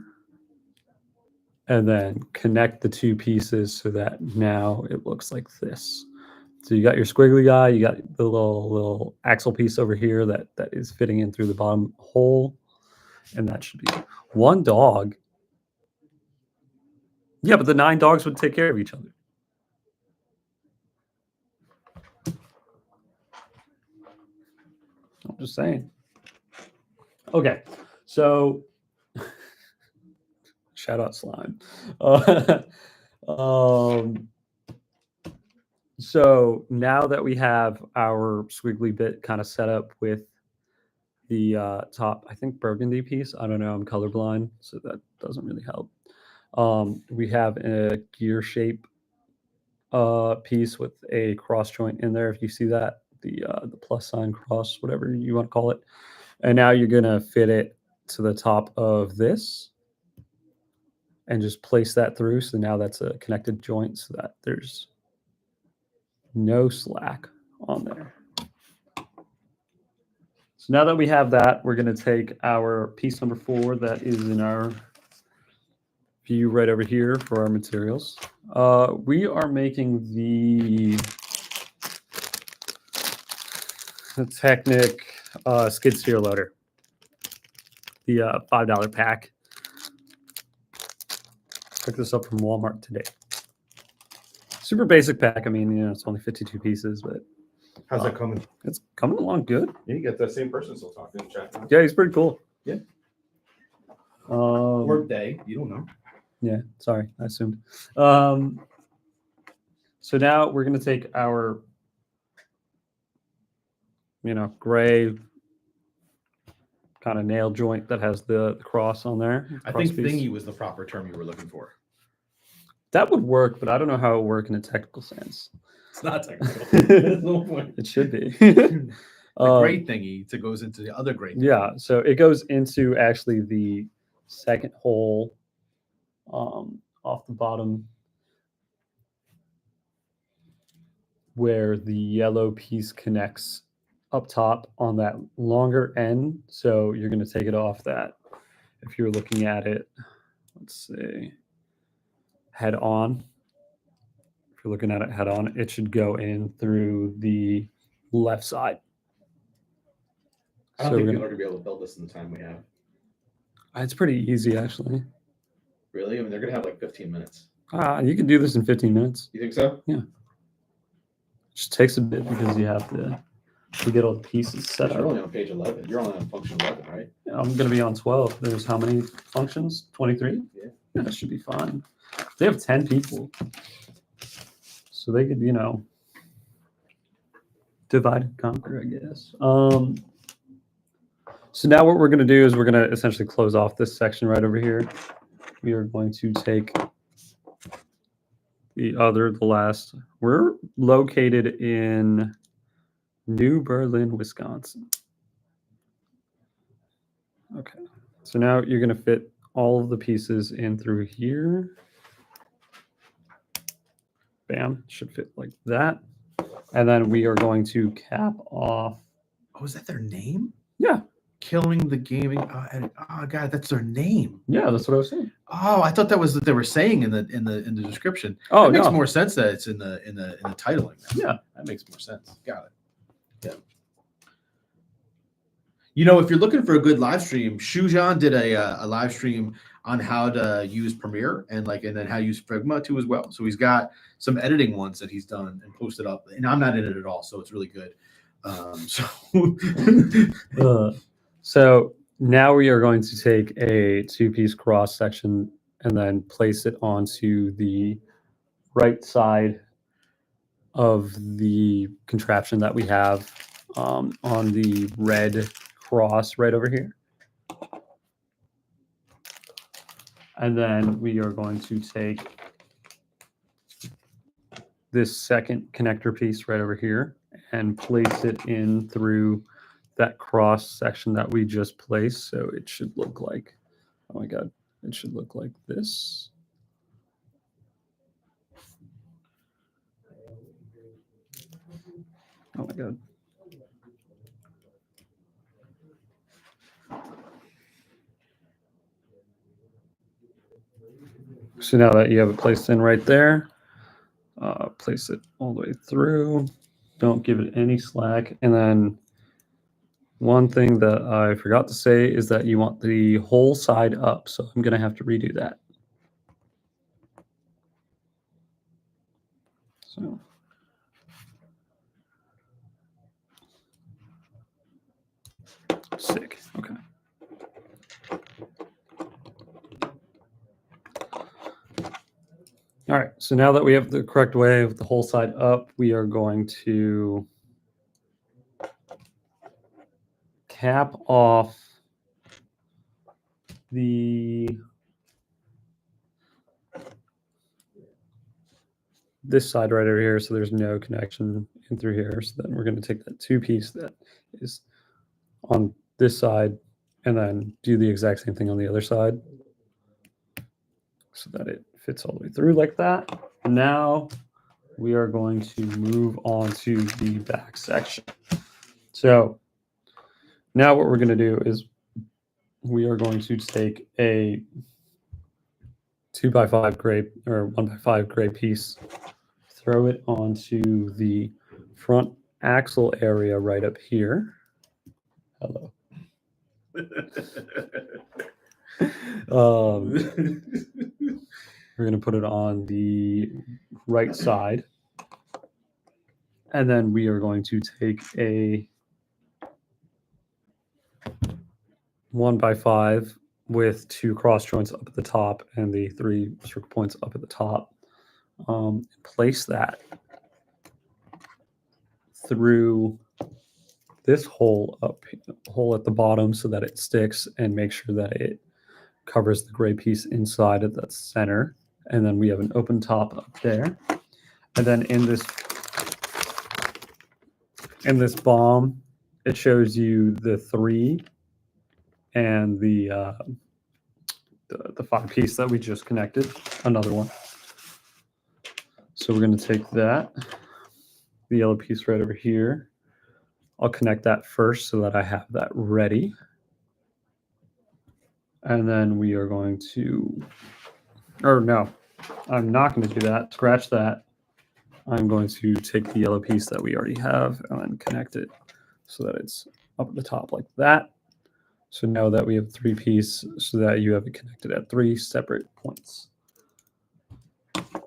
And then connect the two pieces so that now it looks like this. So you got your squiggly guy, you got the little axle piece over here that is fitting in through the bottom hole. And that should be one dog. Yeah, but the 9 dogs would take care of each other. I'm just saying. Okay, so shout out slime. So now that we have our squiggly bit kind of set up with the top, I think burgundy piece. I don't know. I'm colorblind, so that doesn't really help. We have a gear shape piece with a cross joint in there. If you see that, the plus sign cross, whatever you want to call it. And now you're going to fit it to the top of this and just place that through. So now that's a connected joint so that there's no slack on there. So now that we have that, we're going to take our piece number 4 that is in our view right over here for our materials. We are making the Technic skid steer loader, the $5 pack. Picked this up from Walmart today. Super basic pack. I mean, it's only 52 pieces, but How's that coming? it's coming along good. Yeah, you got that same person still talking in chat. Yeah, he's pretty cool. Yeah. Or day, you don't know. Yeah, sorry, I assumed. So now we're going to take our, gray kind of nail joint that has the cross on there. I cross think piece. thingy was the proper term you were looking for. That would work, but I don't know how it would work in a technical sense. It's not technical. There's no point. It should be. The gray thingy goes into the other gray. Yeah, so it goes into actually the second hole off the bottom where the yellow piece connects up top on that longer end. So you're going to take it off that. If you're looking at it, let's see, head on. If you're looking at it head on, it should go in through the left side. I don't So think we're people gonna- are going to be able to build this in the time we have. It's pretty easy, actually. Really? I mean, they're going to have like 15 minutes. You can do this in 15 minutes. You think so? It just takes a bit because you have to get all the pieces set You're up. only on page 11. You're only on function 11, right? I'm going to be on 12. There's how many functions? 23? Yeah. That should be fine. They have 10 people. So they could, divide and conquer, I guess. So now what we're going to do is we're going to essentially close off this section right over here. We are going to take the last. We're located in New Berlin, Wisconsin. Okay. So now you're going to fit all of the pieces in through here. Bam. Should fit like that. And then we are going to cap off. Oh, is that their name? Yeah. Killing the gaming. Oh God, that's their name. Yeah, that's what I was saying. Oh, I thought that was what they were saying in the description. Oh, It makes no. more sense that it's in the titling. Now. Yeah. That makes more sense. Got it. Yeah. If you're looking for a good live stream, Shujan did a live stream on how to use Premiere and then how to use Figma too as well. So he's got some editing ones that he's done and posted up. And I'm not in it at all, so it's really good. So now we are going to take a 2-piece cross section and then place it onto the right side of the contraption that we have on the red cross right over here. And then we are going to take this second connector piece right over here and place it in through that cross section that we just placed. So it should look like, oh my God, it should look like this. Oh my God. So now that you have it placed in right there, place it all the way through. Don't give it any slack. And then one thing that I forgot to say is that you want the whole side up. So I'm going to have to redo that. So. Sick. Okay. All right. So now that we have the correct way with the whole side up, we are going to cap off this side right over here, so there's no connection in through here. So then we're going to take that two piece that is on this side and then do the exact same thing on the other side so that it fits all the way through like that. Now we are going to move on to the back section. So now what we're going to do is we are going to take a 2x5 gray or 1x5 gray piece, throw it onto the front axle area right up here. Hello. We're going to put it on the right side. And then we are going to take a 1x5 with two cross joints up at the top and the 3 circle points up at the top. Place that through this hole at the bottom so that it sticks, and make sure that it covers the gray piece inside at that center. And then we have an open top up there. And then in this bomb, it shows you the 3 and the 5 piece that we just connected, another one. So we're going to take that, the yellow piece right over here. I'll connect that first so that I have that ready. And then we are going to, or no, I'm not going to do that. Scratch that. I'm going to take the yellow piece that we already have and then connect it so that it's up at the top like that. So now that we have 3 piece, so that you have it connected at 3 separate points.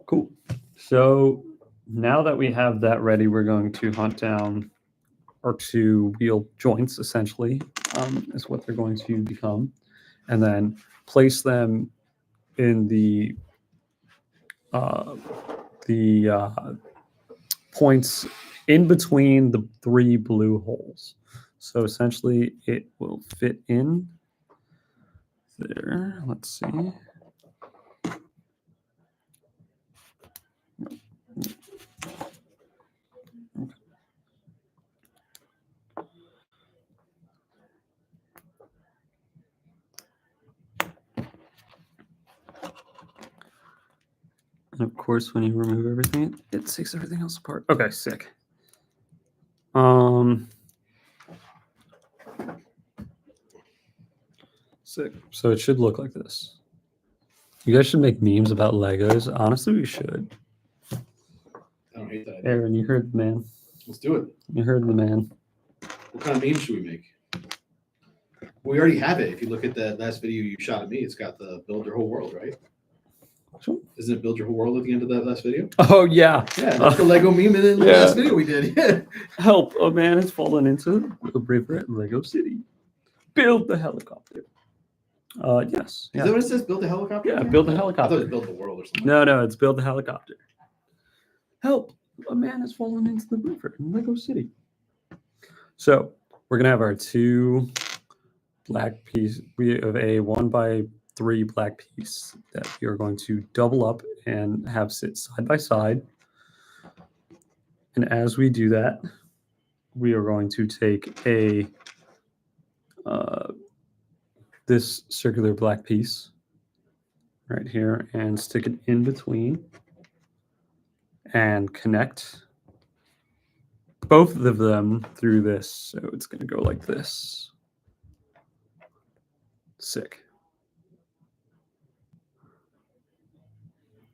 Cool. So now that we have that ready, we're going to hunt down our 2 wheel joints, essentially, is what they're going to become. And then place them in the points in between the 3 blue holes. So essentially it will fit in there. Let's see. And of course, when you remove everything, it takes everything else apart. Okay, sick. Sick. So it should look like this. You guys should make memes about Legos. Honestly, we should. I don't hate that. Aaron, you heard the man. Let's do it. You heard the man. What kind of meme should we make? We already have it. If you look at that last video you shot at me, it's got the build your whole world, right? Sure. Isn't it build your whole world at the end of that last video? Oh, yeah. Yeah, that's the Lego meme in the Yeah. last video we did. Yeah. Help, a man has fallen into the river at Lego City. Build the helicopter. Yes. Is that what it says? Build a helicopter? Yeah, build a I thought it helicopter. was build the world or something. No, it's build the helicopter. Help, a man has fallen into the river in Lego City. So we're gonna have our 2 black piece. We have a 1x3 black piece that we are going to double up and have sit side by side. And as we do that, we are going to take a this circular black piece right here and stick it in between and connect both of them through this. So it's going to go like this. Sick.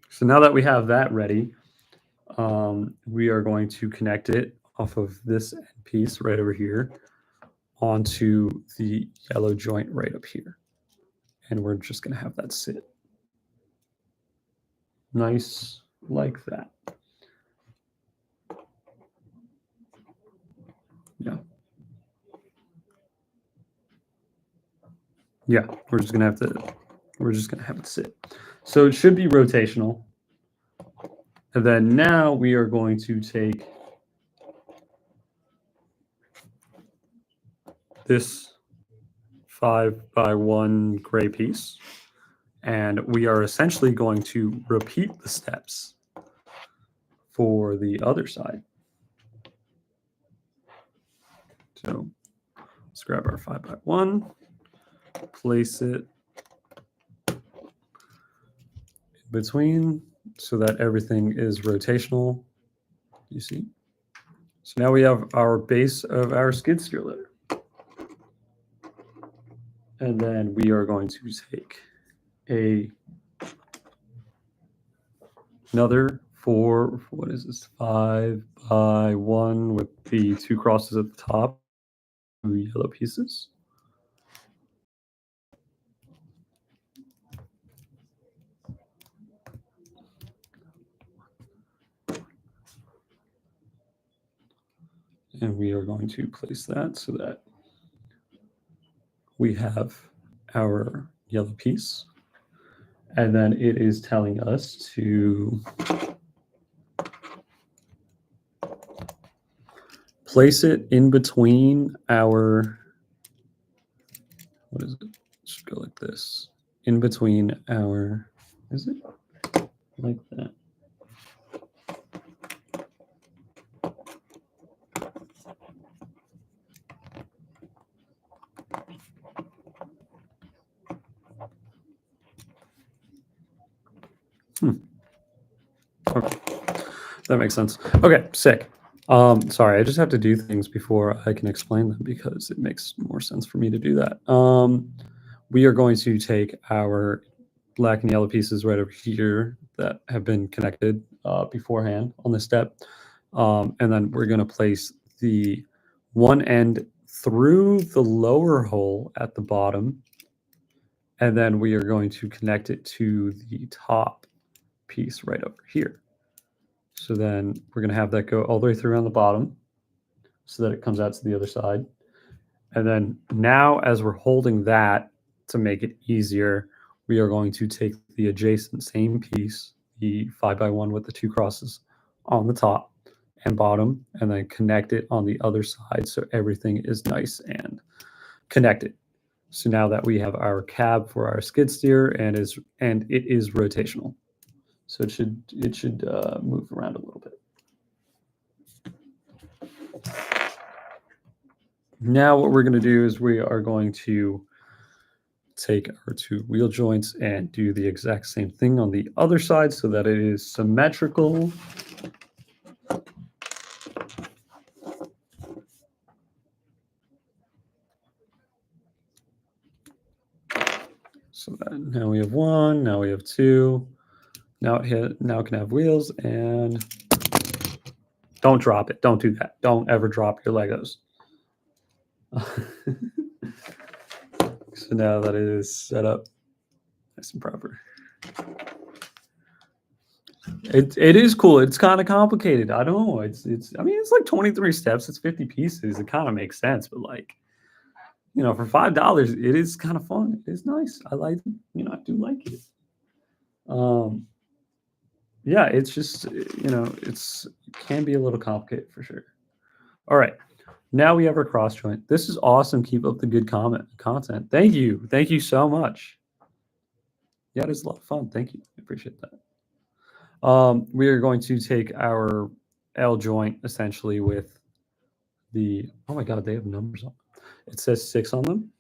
So now that we have that ready, we are going to connect it off of this piece right over here onto the yellow joint right up here. And we're just going to have that sit nice like that. Yeah. Yeah, we're just gonna have it sit. So it should be rotational. And then now we are going to take this 5x1 gray piece, and we are essentially going to repeat the steps for the other side. So let's grab our 5x1, place it in between so that everything is rotational. You see? So now we have our base of our skid steer litter. And then we are going to take another 5x1 with the 2 crosses at the top, 2 yellow pieces. And we are going to place that so that we have our yellow piece. And then it is telling us to place it in between our, what is it? It should go like this. In between our, is it? Like that. Okay. That makes sense. Okay, sick. Sorry, I just have to do things before I can explain them because it makes more sense for me to do that. We are going to take our black and yellow pieces right over here that have been connected beforehand on this step. And then we're going to place the one end through the lower hole at the bottom. And then we are going to connect it to the top piece right over here. So then we're going to have that go all the way through on the bottom so that it comes out to the other side. And then now as we're holding that to make it easier, we are going to take the adjacent same piece, the 5x1 with the 2 crosses on the top and bottom, and then connect it on the other side so everything is nice and connected. So now that we have our cab for our skid steer and it is rotational. So it should move around a little bit. Now what we're going to do is we are going to take our 2 wheel joints and do the exact same thing on the other side so that it is symmetrical. So that now we have 1, now we have 2. Now it can have wheels, and don't drop it. Don't do that. Don't ever drop your Legos. So now that it is set up nice and proper. It is cool. It's kind of complicated. I don't know. It's like 23 steps. It's 50 pieces. It kind of makes sense, but like, for $5, it is kind of fun. It is nice. I like, I do like it. Yeah, it's just, it can be a little complicated for sure. All right. Now we have our cross joint. This is awesome. Keep up the good content. Thank you. Thank you so much. Yeah, it is a lot of fun. Thank you. I appreciate that. We are going to take our L joint essentially with the, oh my God, they have numbers on. It says 6 on them.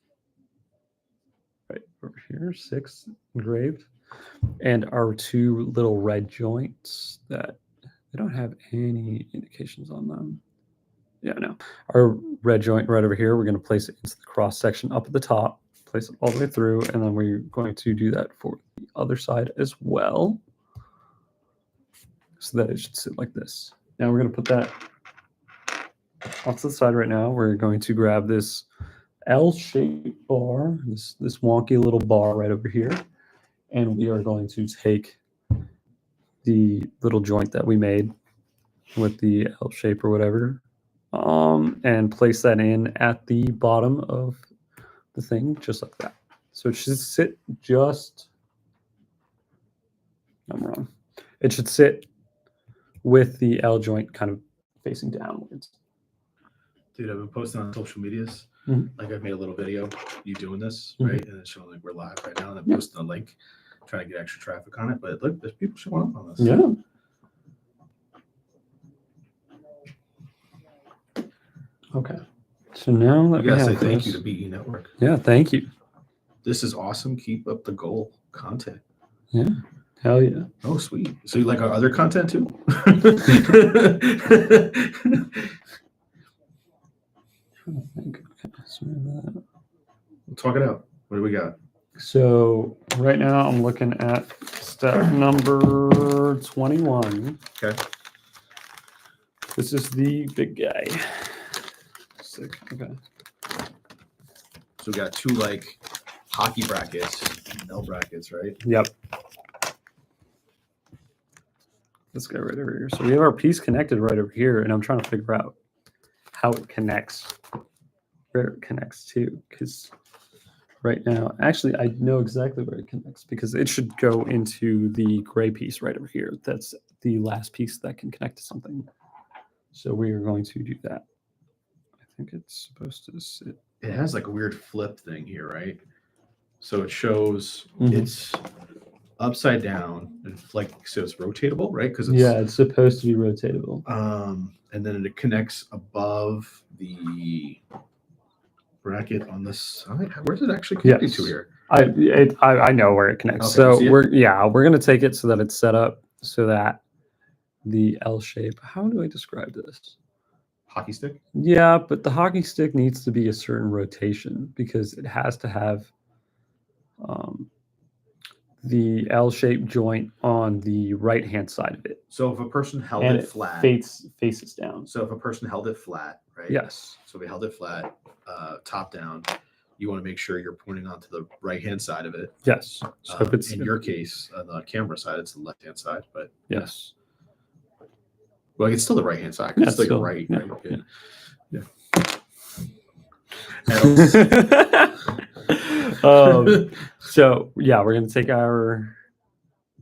over here, 6 engraved, and our 2 little red joints that they don't have any indications on them. Yeah, no. Our red joint right over here, we're going to place it into the cross section up at the top, place it all the way through, and then we're going to do that for the other side as well, so that it should sit like this. Now we're going to put that off to the side right now. We're going to grab this L-shaped bar, this wonky little bar right over here, and we are going to take the little joint that we made with the L shape or whatever, and place that in at the bottom of the thing, just like that. So it should sit just, I'm wrong. It should sit with the L joint kind of facing downwards. Dude, I've been posting on social medias. Mhm. Like I've made a little video, you doing this, Mhm. right? And it's showing like we're live right now, and I'm Yeah. posting a link, trying to get extra traffic on it. But look, there's people showing up on this. Yeah. Okay. So now that We gotta say have thank this, you to BE Network. yeah, thank you. This is awesome. Keep up the goal content. Hell yeah. Oh, sweet. So you like our other content too? Talk it out. What do we got? So right now I'm looking at step number 21. Okay. This is the big guy. Sick. Okay. So we got 2 like hockey brackets, L brackets, right? Yep. This guy right over here. So we have our piece connected right over here, and I'm trying to figure out how it connects, where it connects to, because right now, actually, I know exactly where it connects because it should go into the gray piece right over here. That's the last piece that can connect to something. So we are going to do that. I think it's supposed to sit. It has like a weird flip thing here, right? So it shows Mhm. it's upside down and like so it's rotatable, right? Because it's Yeah, it's supposed to be rotatable. and then it connects above the bracket on this side. Where's it actually connected to Yes. here? I know where it connects. Okay, So see it? we're gonna take it so that it's set up so that the L shape. How do I describe this? Hockey stick? Yeah, but the hockey stick needs to be a certain rotation because it has to have the L-shaped joint on the right-hand side of it, So if a person held and it flat, faces down. so if a person held it flat, right? Yes. So we held it flat, top down. You want to make sure you're pointing onto the right hand side of it. Yes. So if it's in your case, on the camera side, it's the left hand side, but yes. well, it's still the right hand side. 'Cause Yeah, it's like still- right. yeah, Right? Okay. yeah. Else. So yeah, we're gonna take our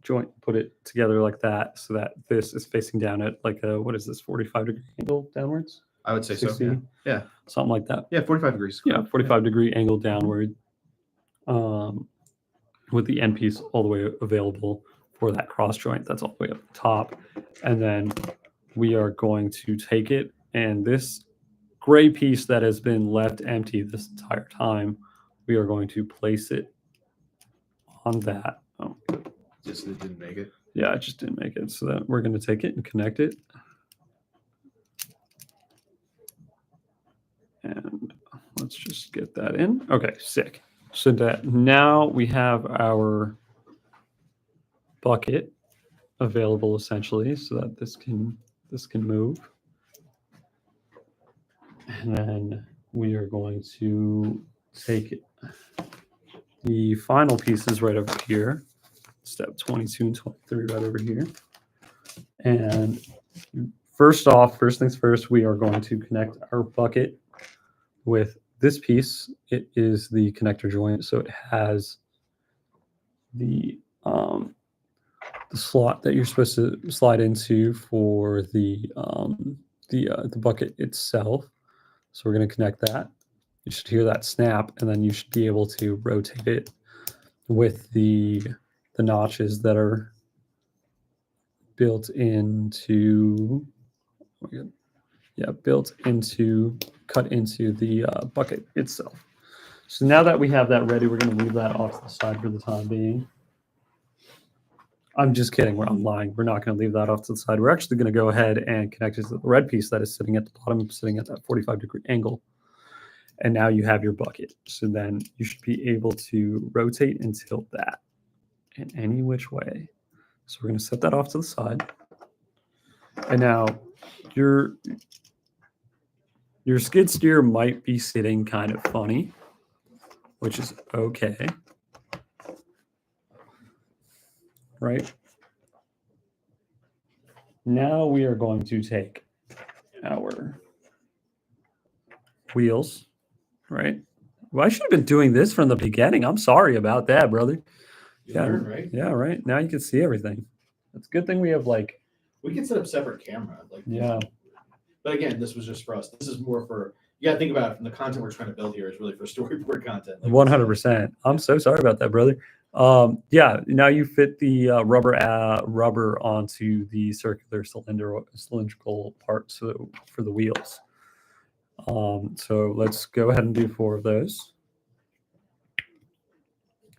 joint, put it together like that, so that this is facing down at like a, what is this, 45-degree angle downwards? I would say so. 60? Yeah. Yeah. Something like that. Yeah. 45 degrees. Yeah, 45-degree angle downward, with the end piece all the way available for that cross joint that's all the way up the top. And then we are going to take it, and this gray piece that has been left empty this entire time, we are going to place it on that. Oh, Just it didn't make it. yeah, it just didn't make it. So that we're going to take it and connect it. And let's just get that in. Okay, sick. So that now we have our bucket available essentially, so that this can move. And then we are going to take it. The final pieces right over here, step 22 and 23 right over here. And first things first, we are going to connect our bucket with this piece. It is the connector joint, so it has the slot that you're supposed to slide into for the bucket itself. So we're going to connect that. You should hear that snap, and then you should be able to rotate it with the notches that are built into. Oh my God. Yeah, cut into the bucket itself. So now that we have that ready, we're going to leave that off to the side for the time being. I'm just kidding. I'm lying. We're not going to leave that off to the side. We're actually going to go ahead and connect it to the red piece that is sitting at the bottom, sitting at that 45-degree angle. And now you have your bucket. So then you should be able to rotate and tilt that in any which way. So we're going to set that off to the side. And now your skid steer might be sitting kind of funny, which is okay. Right? Now we are going to take our wheels, right? Well, I should have been doing this from the beginning. I'm sorry about that, brother. Yeah, right. Yeah, right. Now you can see everything. It's a good thing we have like. We can set up separate camera. Like, Yeah. But again, this was just for us. This is more for, you got to think about it from the content we're trying to build here is really for storyboard content. Like 100%. I'm so sorry about that, brother. Yeah. Now you fit the rubber onto the circular cylindrical part for the wheels. So let's go ahead and do 4 of those.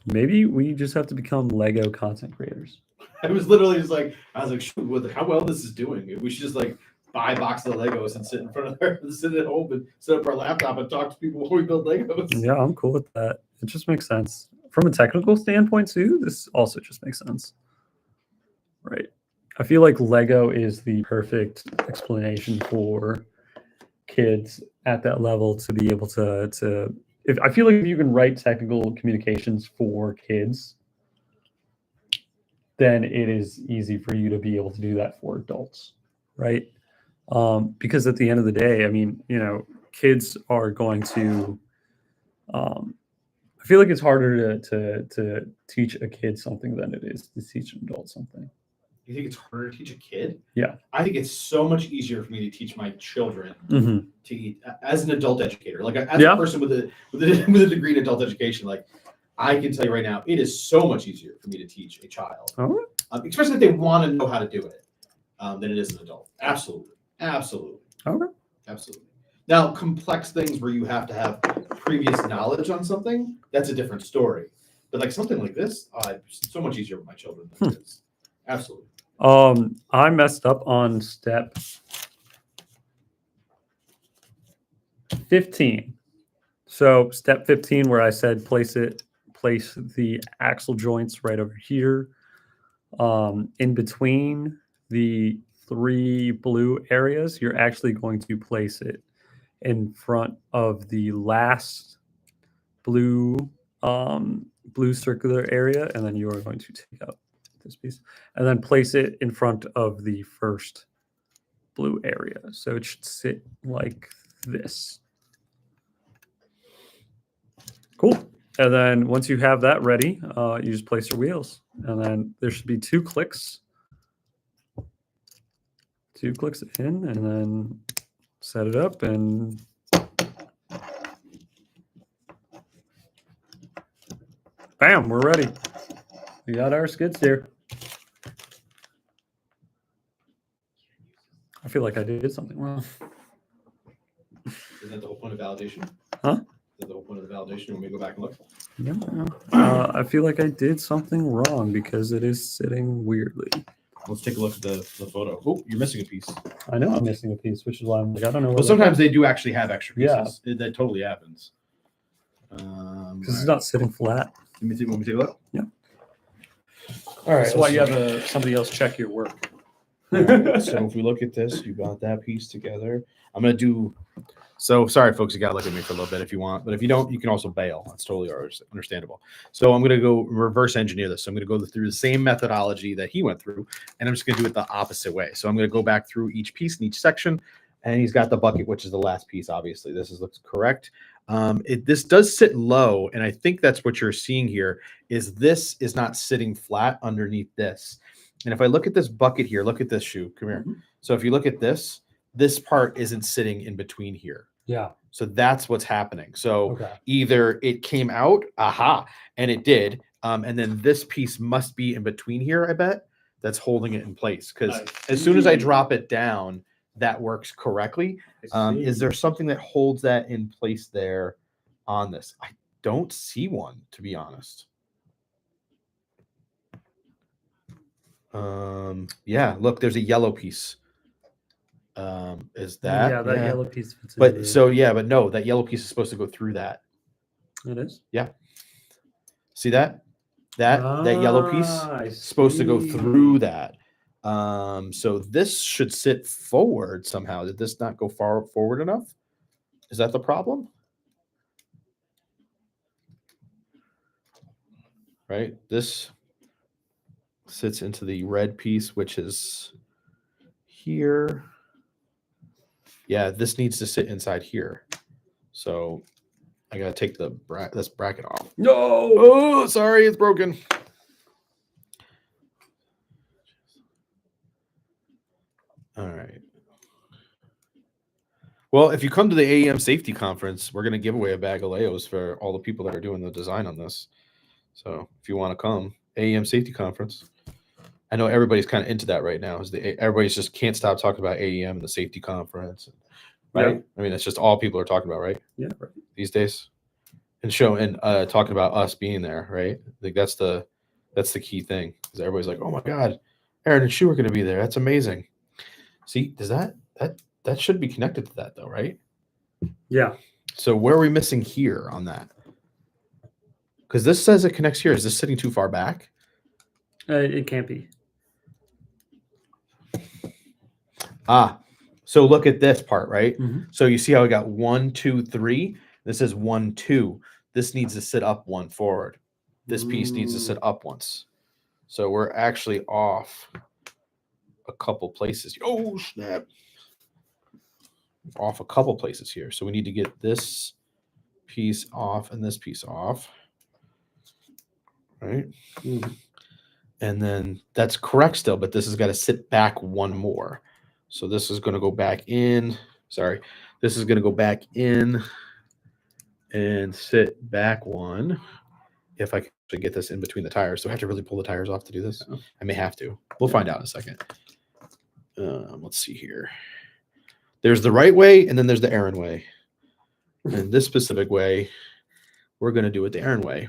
Maybe we just have to become Lego content creators. I was literally just like, I was like, shoot, how well this is doing. We should just like buy boxes of Legos and sit in front of our, sit at home and set up our laptop and talk to people while we build Legos. Yeah, I'm cool with that. It just makes sense. From a technical standpoint too, this also just makes sense. Right. I feel like Lego is the perfect explanation for kids at that level to be able to if I feel like if you can write technical communications for kids, then it is easy for you to be able to do that for adults, right? Because at the end of the day, I mean, you know, kids are going to. I feel like it's harder to teach a kid something than it is to teach an adult something. You think it's harder to teach a kid? Yeah. I think it's so much easier for me to teach my children Mm-hmm. to eat as an adult educator. Like as Yeah. a person with a degree in adult education, like I can tell you right now, it is so much easier for me to teach a child, All right. especially if they want to know how to do it, than it is an adult. Absolutely. Absolutely. Okay. Absolutely. Now, complex things where you have to have previous knowledge on something, that's a different story. But like something like this, so much easier with my children than it is. Absolutely. I messed up on step 15. So step 15, where I said place the axle joints right over here, in between the 3 blue areas. You're actually going to place it in front of the last blue circular area, and then you are going to take out this piece and then place it in front of the first blue area. So it should sit like this. Cool. And then once you have that ready, you just place your wheels, and then there should be 2 clicks. 2 clicks in, and then set it up, and bam, we're ready. We got our skid steer. I feel like I did something wrong. Is that the whole point of validation? Huh? Is that the whole point of the validation? When we go back and look? No. I feel like I did something wrong because it is sitting weirdly. Let's take a look at the photo. Oh, you're missing a piece. I know I'm missing a piece, which is why I'm like, I don't know. Well, sometimes they do actually have extra Yeah. pieces. That totally happens. Because it's not sitting flat. Let me take a look. Yeah. All right. That's why you have somebody else check your work. So if we look at this, you got that piece together. I'm gonna do. So sorry, folks, you gotta look at me for a little bit if you want, but if you don't, you can also bail. That's totally understandable. So I'm gonna go reverse engineer this. So I'm gonna go through the same methodology that he went through, and I'm just gonna do it the opposite way. So I'm gonna go back through each piece in each section, and he's got the bucket, which is the last piece. Obviously, looks correct. This does sit low, and I think that's what you're seeing here. This is not sitting flat underneath this. And if I look at this bucket here, look at this shoe. Come here. Mm-hmm. So if you look at this part isn't sitting in between here. Yeah. So that's what's happening. So Okay. either it came out, and it did, and then this piece must be in between here, I bet, that's holding it in place. Because as soon as I drop it down, that works correctly. Is there something that holds that in place there on this? don't see one, to be honest. Yeah, look, there's a yellow piece. Is that yeah, that yellow piece fits But into so yeah, but no, that yellow piece is supposed to go through that. it is. See that? That yellow piece I is supposed to go see. through that. So this should sit forward somehow. Did this not go far forward enough? Is that the problem? Right? This sits into the red piece, which is here. Yeah, this needs to sit inside here. So I gotta take this bracket off. No. Oh, sorry, it's broken. All right. Well, if you come to the AEM safety conference, we're going to give away a bag of Leos for all the people that are doing the design on this. So if you want to come, AEM safety conference. I know everybody's kind of into that right now. Everybody's just can't stop talking about AEM and the safety conference, right? Yeah. I mean, that's just all people are talking about, right? Yeah, right. These days, and talking about us being there, right? Like that's the key thing, because everybody's like, oh my God, Aaron and Shu are going to be there. That's amazing. See, does that should be connected to that though, right? Yeah. So where are we missing here on that? Because this says it connects here. Is this sitting too far back? It can't be. So look at this part, right? Mhm. So you see how we got 1, 2, 3. This is 1, 2. This needs to sit up one forward. This piece needs to sit up once. So we're actually off a couple places. Oh snap! Off a couple places here. So we need to get this piece off and this piece off. Right? Mhm. And then that's correct still, but this has got to sit back one more. So this is going to go back in. Sorry. This is going to go back in and sit back one. If I can actually get this in between the tires. So I have to really pull the tires off to do this. I may have to. We'll find out in a second. Let's see here. There's the right way, and then there's the Aaron way. And this specific way, we're going to do it the Aaron way,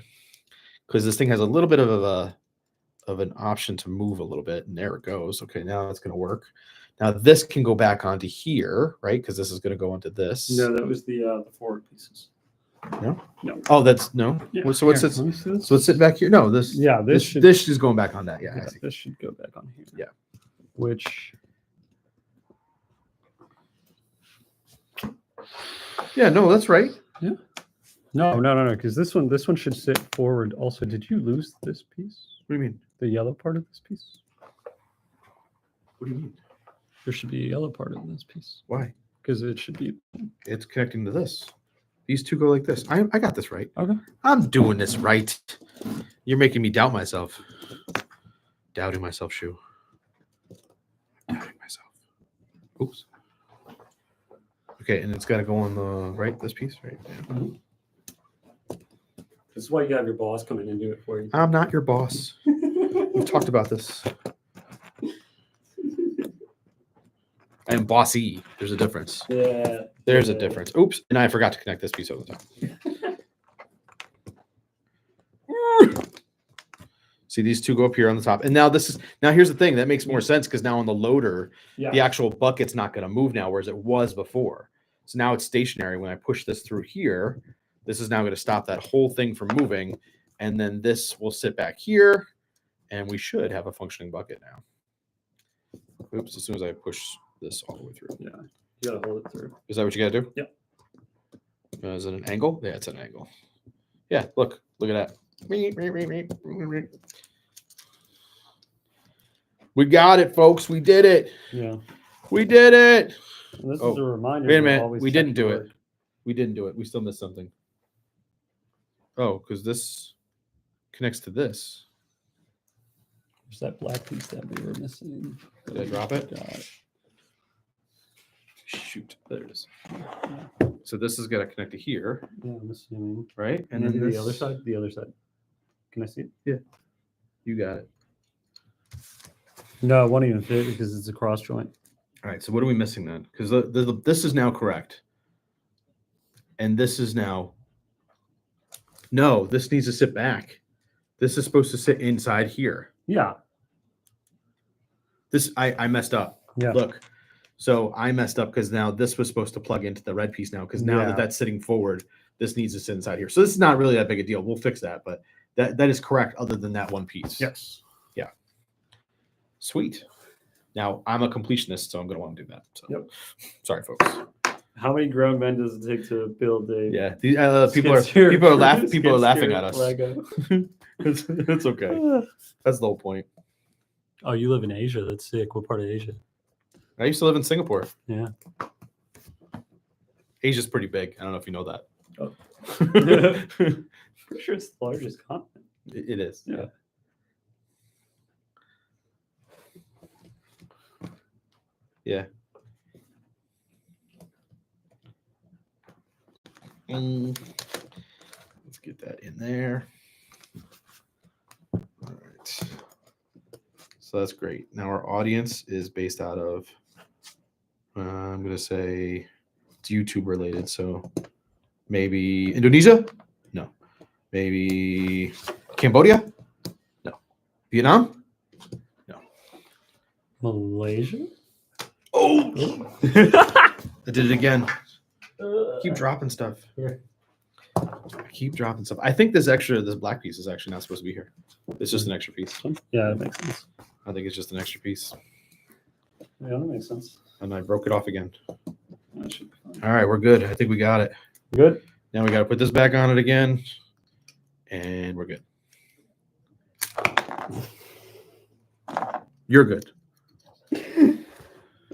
because this thing has a little bit of an option to move a little bit, and there it goes. Okay, now it's going to work. Now this can go back onto here, right? Because this is going to go into this. No, that was the forward pieces. No? No. Oh, that's no. Yeah. So what's Here, it? let me see this. So it's sitting back here. No, this. Yeah, This should. is going back on that. Yeah, I Yeah, see. this should go back on here. Yeah. Which. Yeah, no, that's right. No, because this one should sit forward. Also, did you lose this piece? What do you mean? The yellow part of this piece? What do you mean? There should be a yellow part of this piece Why? because it should be. It's connecting to this. These two go like this. I got this right. Okay. I'm doing this right. You're making me doubt myself. Doubting myself, Shu. Doubting myself. Oops. Okay, and it's got to go on the right, this piece, right? Yeah. This is why you have your boss come in and do it for you. I'm not your boss. We've talked about this. I am bossy. There's a difference. Yeah. There's a difference. Oops. And I forgot to connect this piece over the top. See, these two go up here on the top. And now here's the thing that makes more sense, because now on the loader, the actual bucket's not going to move now, whereas it was before. So now it's stationary. When I push this through here, this is now going to stop that whole thing from moving. And then this will sit back here, and we should have a functioning bucket now. Oops, as soon as I push this all the way through. Yeah. You gotta hold it through. Is that what you got to do? Yep. Is it an angle? Yeah, it's an angle. Yeah, look at that. We got it, folks. We did it. Yeah. We did it. And this Oh, is a reminder. wait a to minute. always We check didn't do your- it. We didn't do it. We still missed something. Oh, because this connects to this. There's that black piece that we were missing. Did I drop it? Got it. Shoot, there it is. So this is going to connect to here, Yeah, I'm assuming. right? And then the this- other side. The other side. Can I see it? You got it. No, it won't even fit because it's a cross joint. All right. So what are we missing then? Because this is now correct, and this is now No, this needs to sit back. This is supposed to sit inside here. Yeah. This I messed up. Yeah. Look. So I messed up because now this was supposed to plug into the red piece now, because now Yeah. that that's sitting forward, this needs to sit inside here. So this is not really that big a deal. We'll fix that, but that is correct other than that one piece. Yes. Yeah. Sweet. Now I'm a completionist, so I'm going to want to do that. So. Yep. Sorry, folks. How many grown men does it take to build a Yeah. People are laughing at us. Lego? It's okay. That's the whole point. Oh, you live in Asia. That's sick. What part of Asia? I used to live in Singapore. Yeah. Asia's pretty big. I don't know if you know that. Oh. Pretty sure it's the largest continent. It is. Yeah. Yeah. Let's get that in there. All right. So that's great. Now our audience is based out of, I'm going to say it's YouTube related. So maybe Indonesia? No. Maybe Cambodia? No. Vietnam? No. Malaysia? Oh! I did it again. Keep dropping stuff. I keep dropping stuff. I think this black piece is actually not supposed to be here. It's just an extra piece. Yeah, that makes sense. I think it's just an extra piece. Yeah, that makes sense. And I broke it off again. That should be fine. All right, we're good. I think we got it. Good. Now we got to put this back on it again. And we're good. You're good.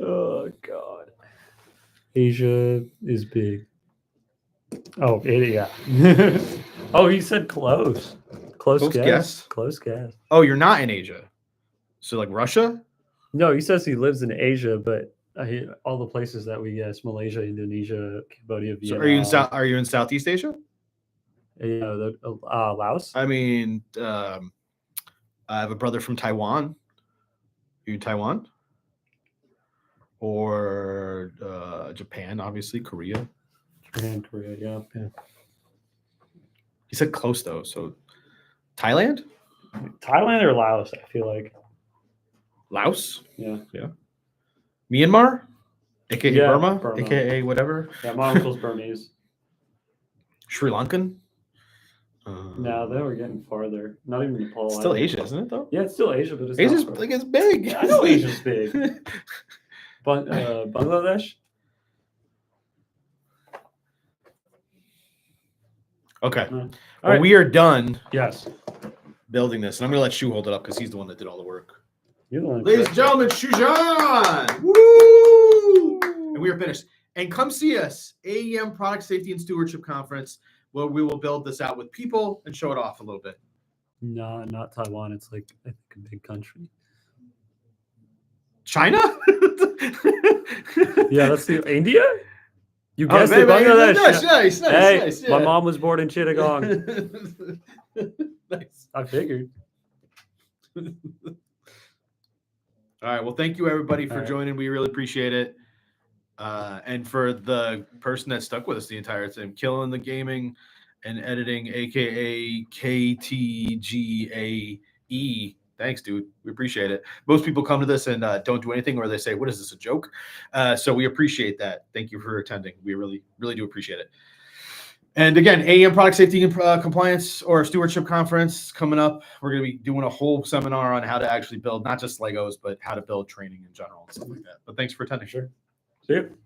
Oh God. Asia is big. Oh, yeah. Oh, he said close. Close, Close guess. guess? Close guess. Oh, you're not in Asia. So like Russia? No, he says he lives in Asia, but all the places that we guess: Malaysia, Indonesia, Cambodia, So Vietnam. are you in Southeast Asia? Yeah, Laos. I mean, I have a brother from Taiwan. You in Taiwan? Or Japan, obviously, Korea. Japan, Korea. Yeah. He said close though. So Thailand, Thailand or Laos? I feel like. Laos, Yeah. Myanmar, aka Yeah, Burma, Burma. aka whatever. Yeah, my uncle's Burmese. Sri Lankan. No, then we're getting farther. Not even Nepal. It's still either. Asia, isn't it though? Yeah, it's still Asia, but it's Asia's not far. like it's big. Yeah, I know Asia's big. Bangladesh. Okay. All Well, right. we are done Yes. building this, and I'm gonna let Shu hold it up because he's the one that did all the work. You're the one. Ladies and gentlemen, Shujan! Woo! And we are finished. And come see us, AEM Product Safety and Stewardship Conference, where we will build this out with people and show it off a little bit. No, not Taiwan. It's like I think a big country. China? Yeah, that's the India. You Oh, guessed man, it, man, Bangladesh. nice, Hey, nice, my yeah. mom was born in Chittagong. Nice. I figured. All right. Well, thank you everybody for All right. joining. We really appreciate it. And for the person that stuck with us the entire time, killing the gaming and editing, aka KTGAE. Thanks, dude. We appreciate it. Most people come to this and don't do anything, or they say, "What is this, a joke?" So we appreciate that. Thank you for attending. We really, really do appreciate it. And again, AEM Product Safety and Compliance or Stewardship Conference coming up. We're going to be doing a whole seminar on how to actually build not just Legos, but how to build training in general and stuff like that. But thanks for attending. Sure. See you.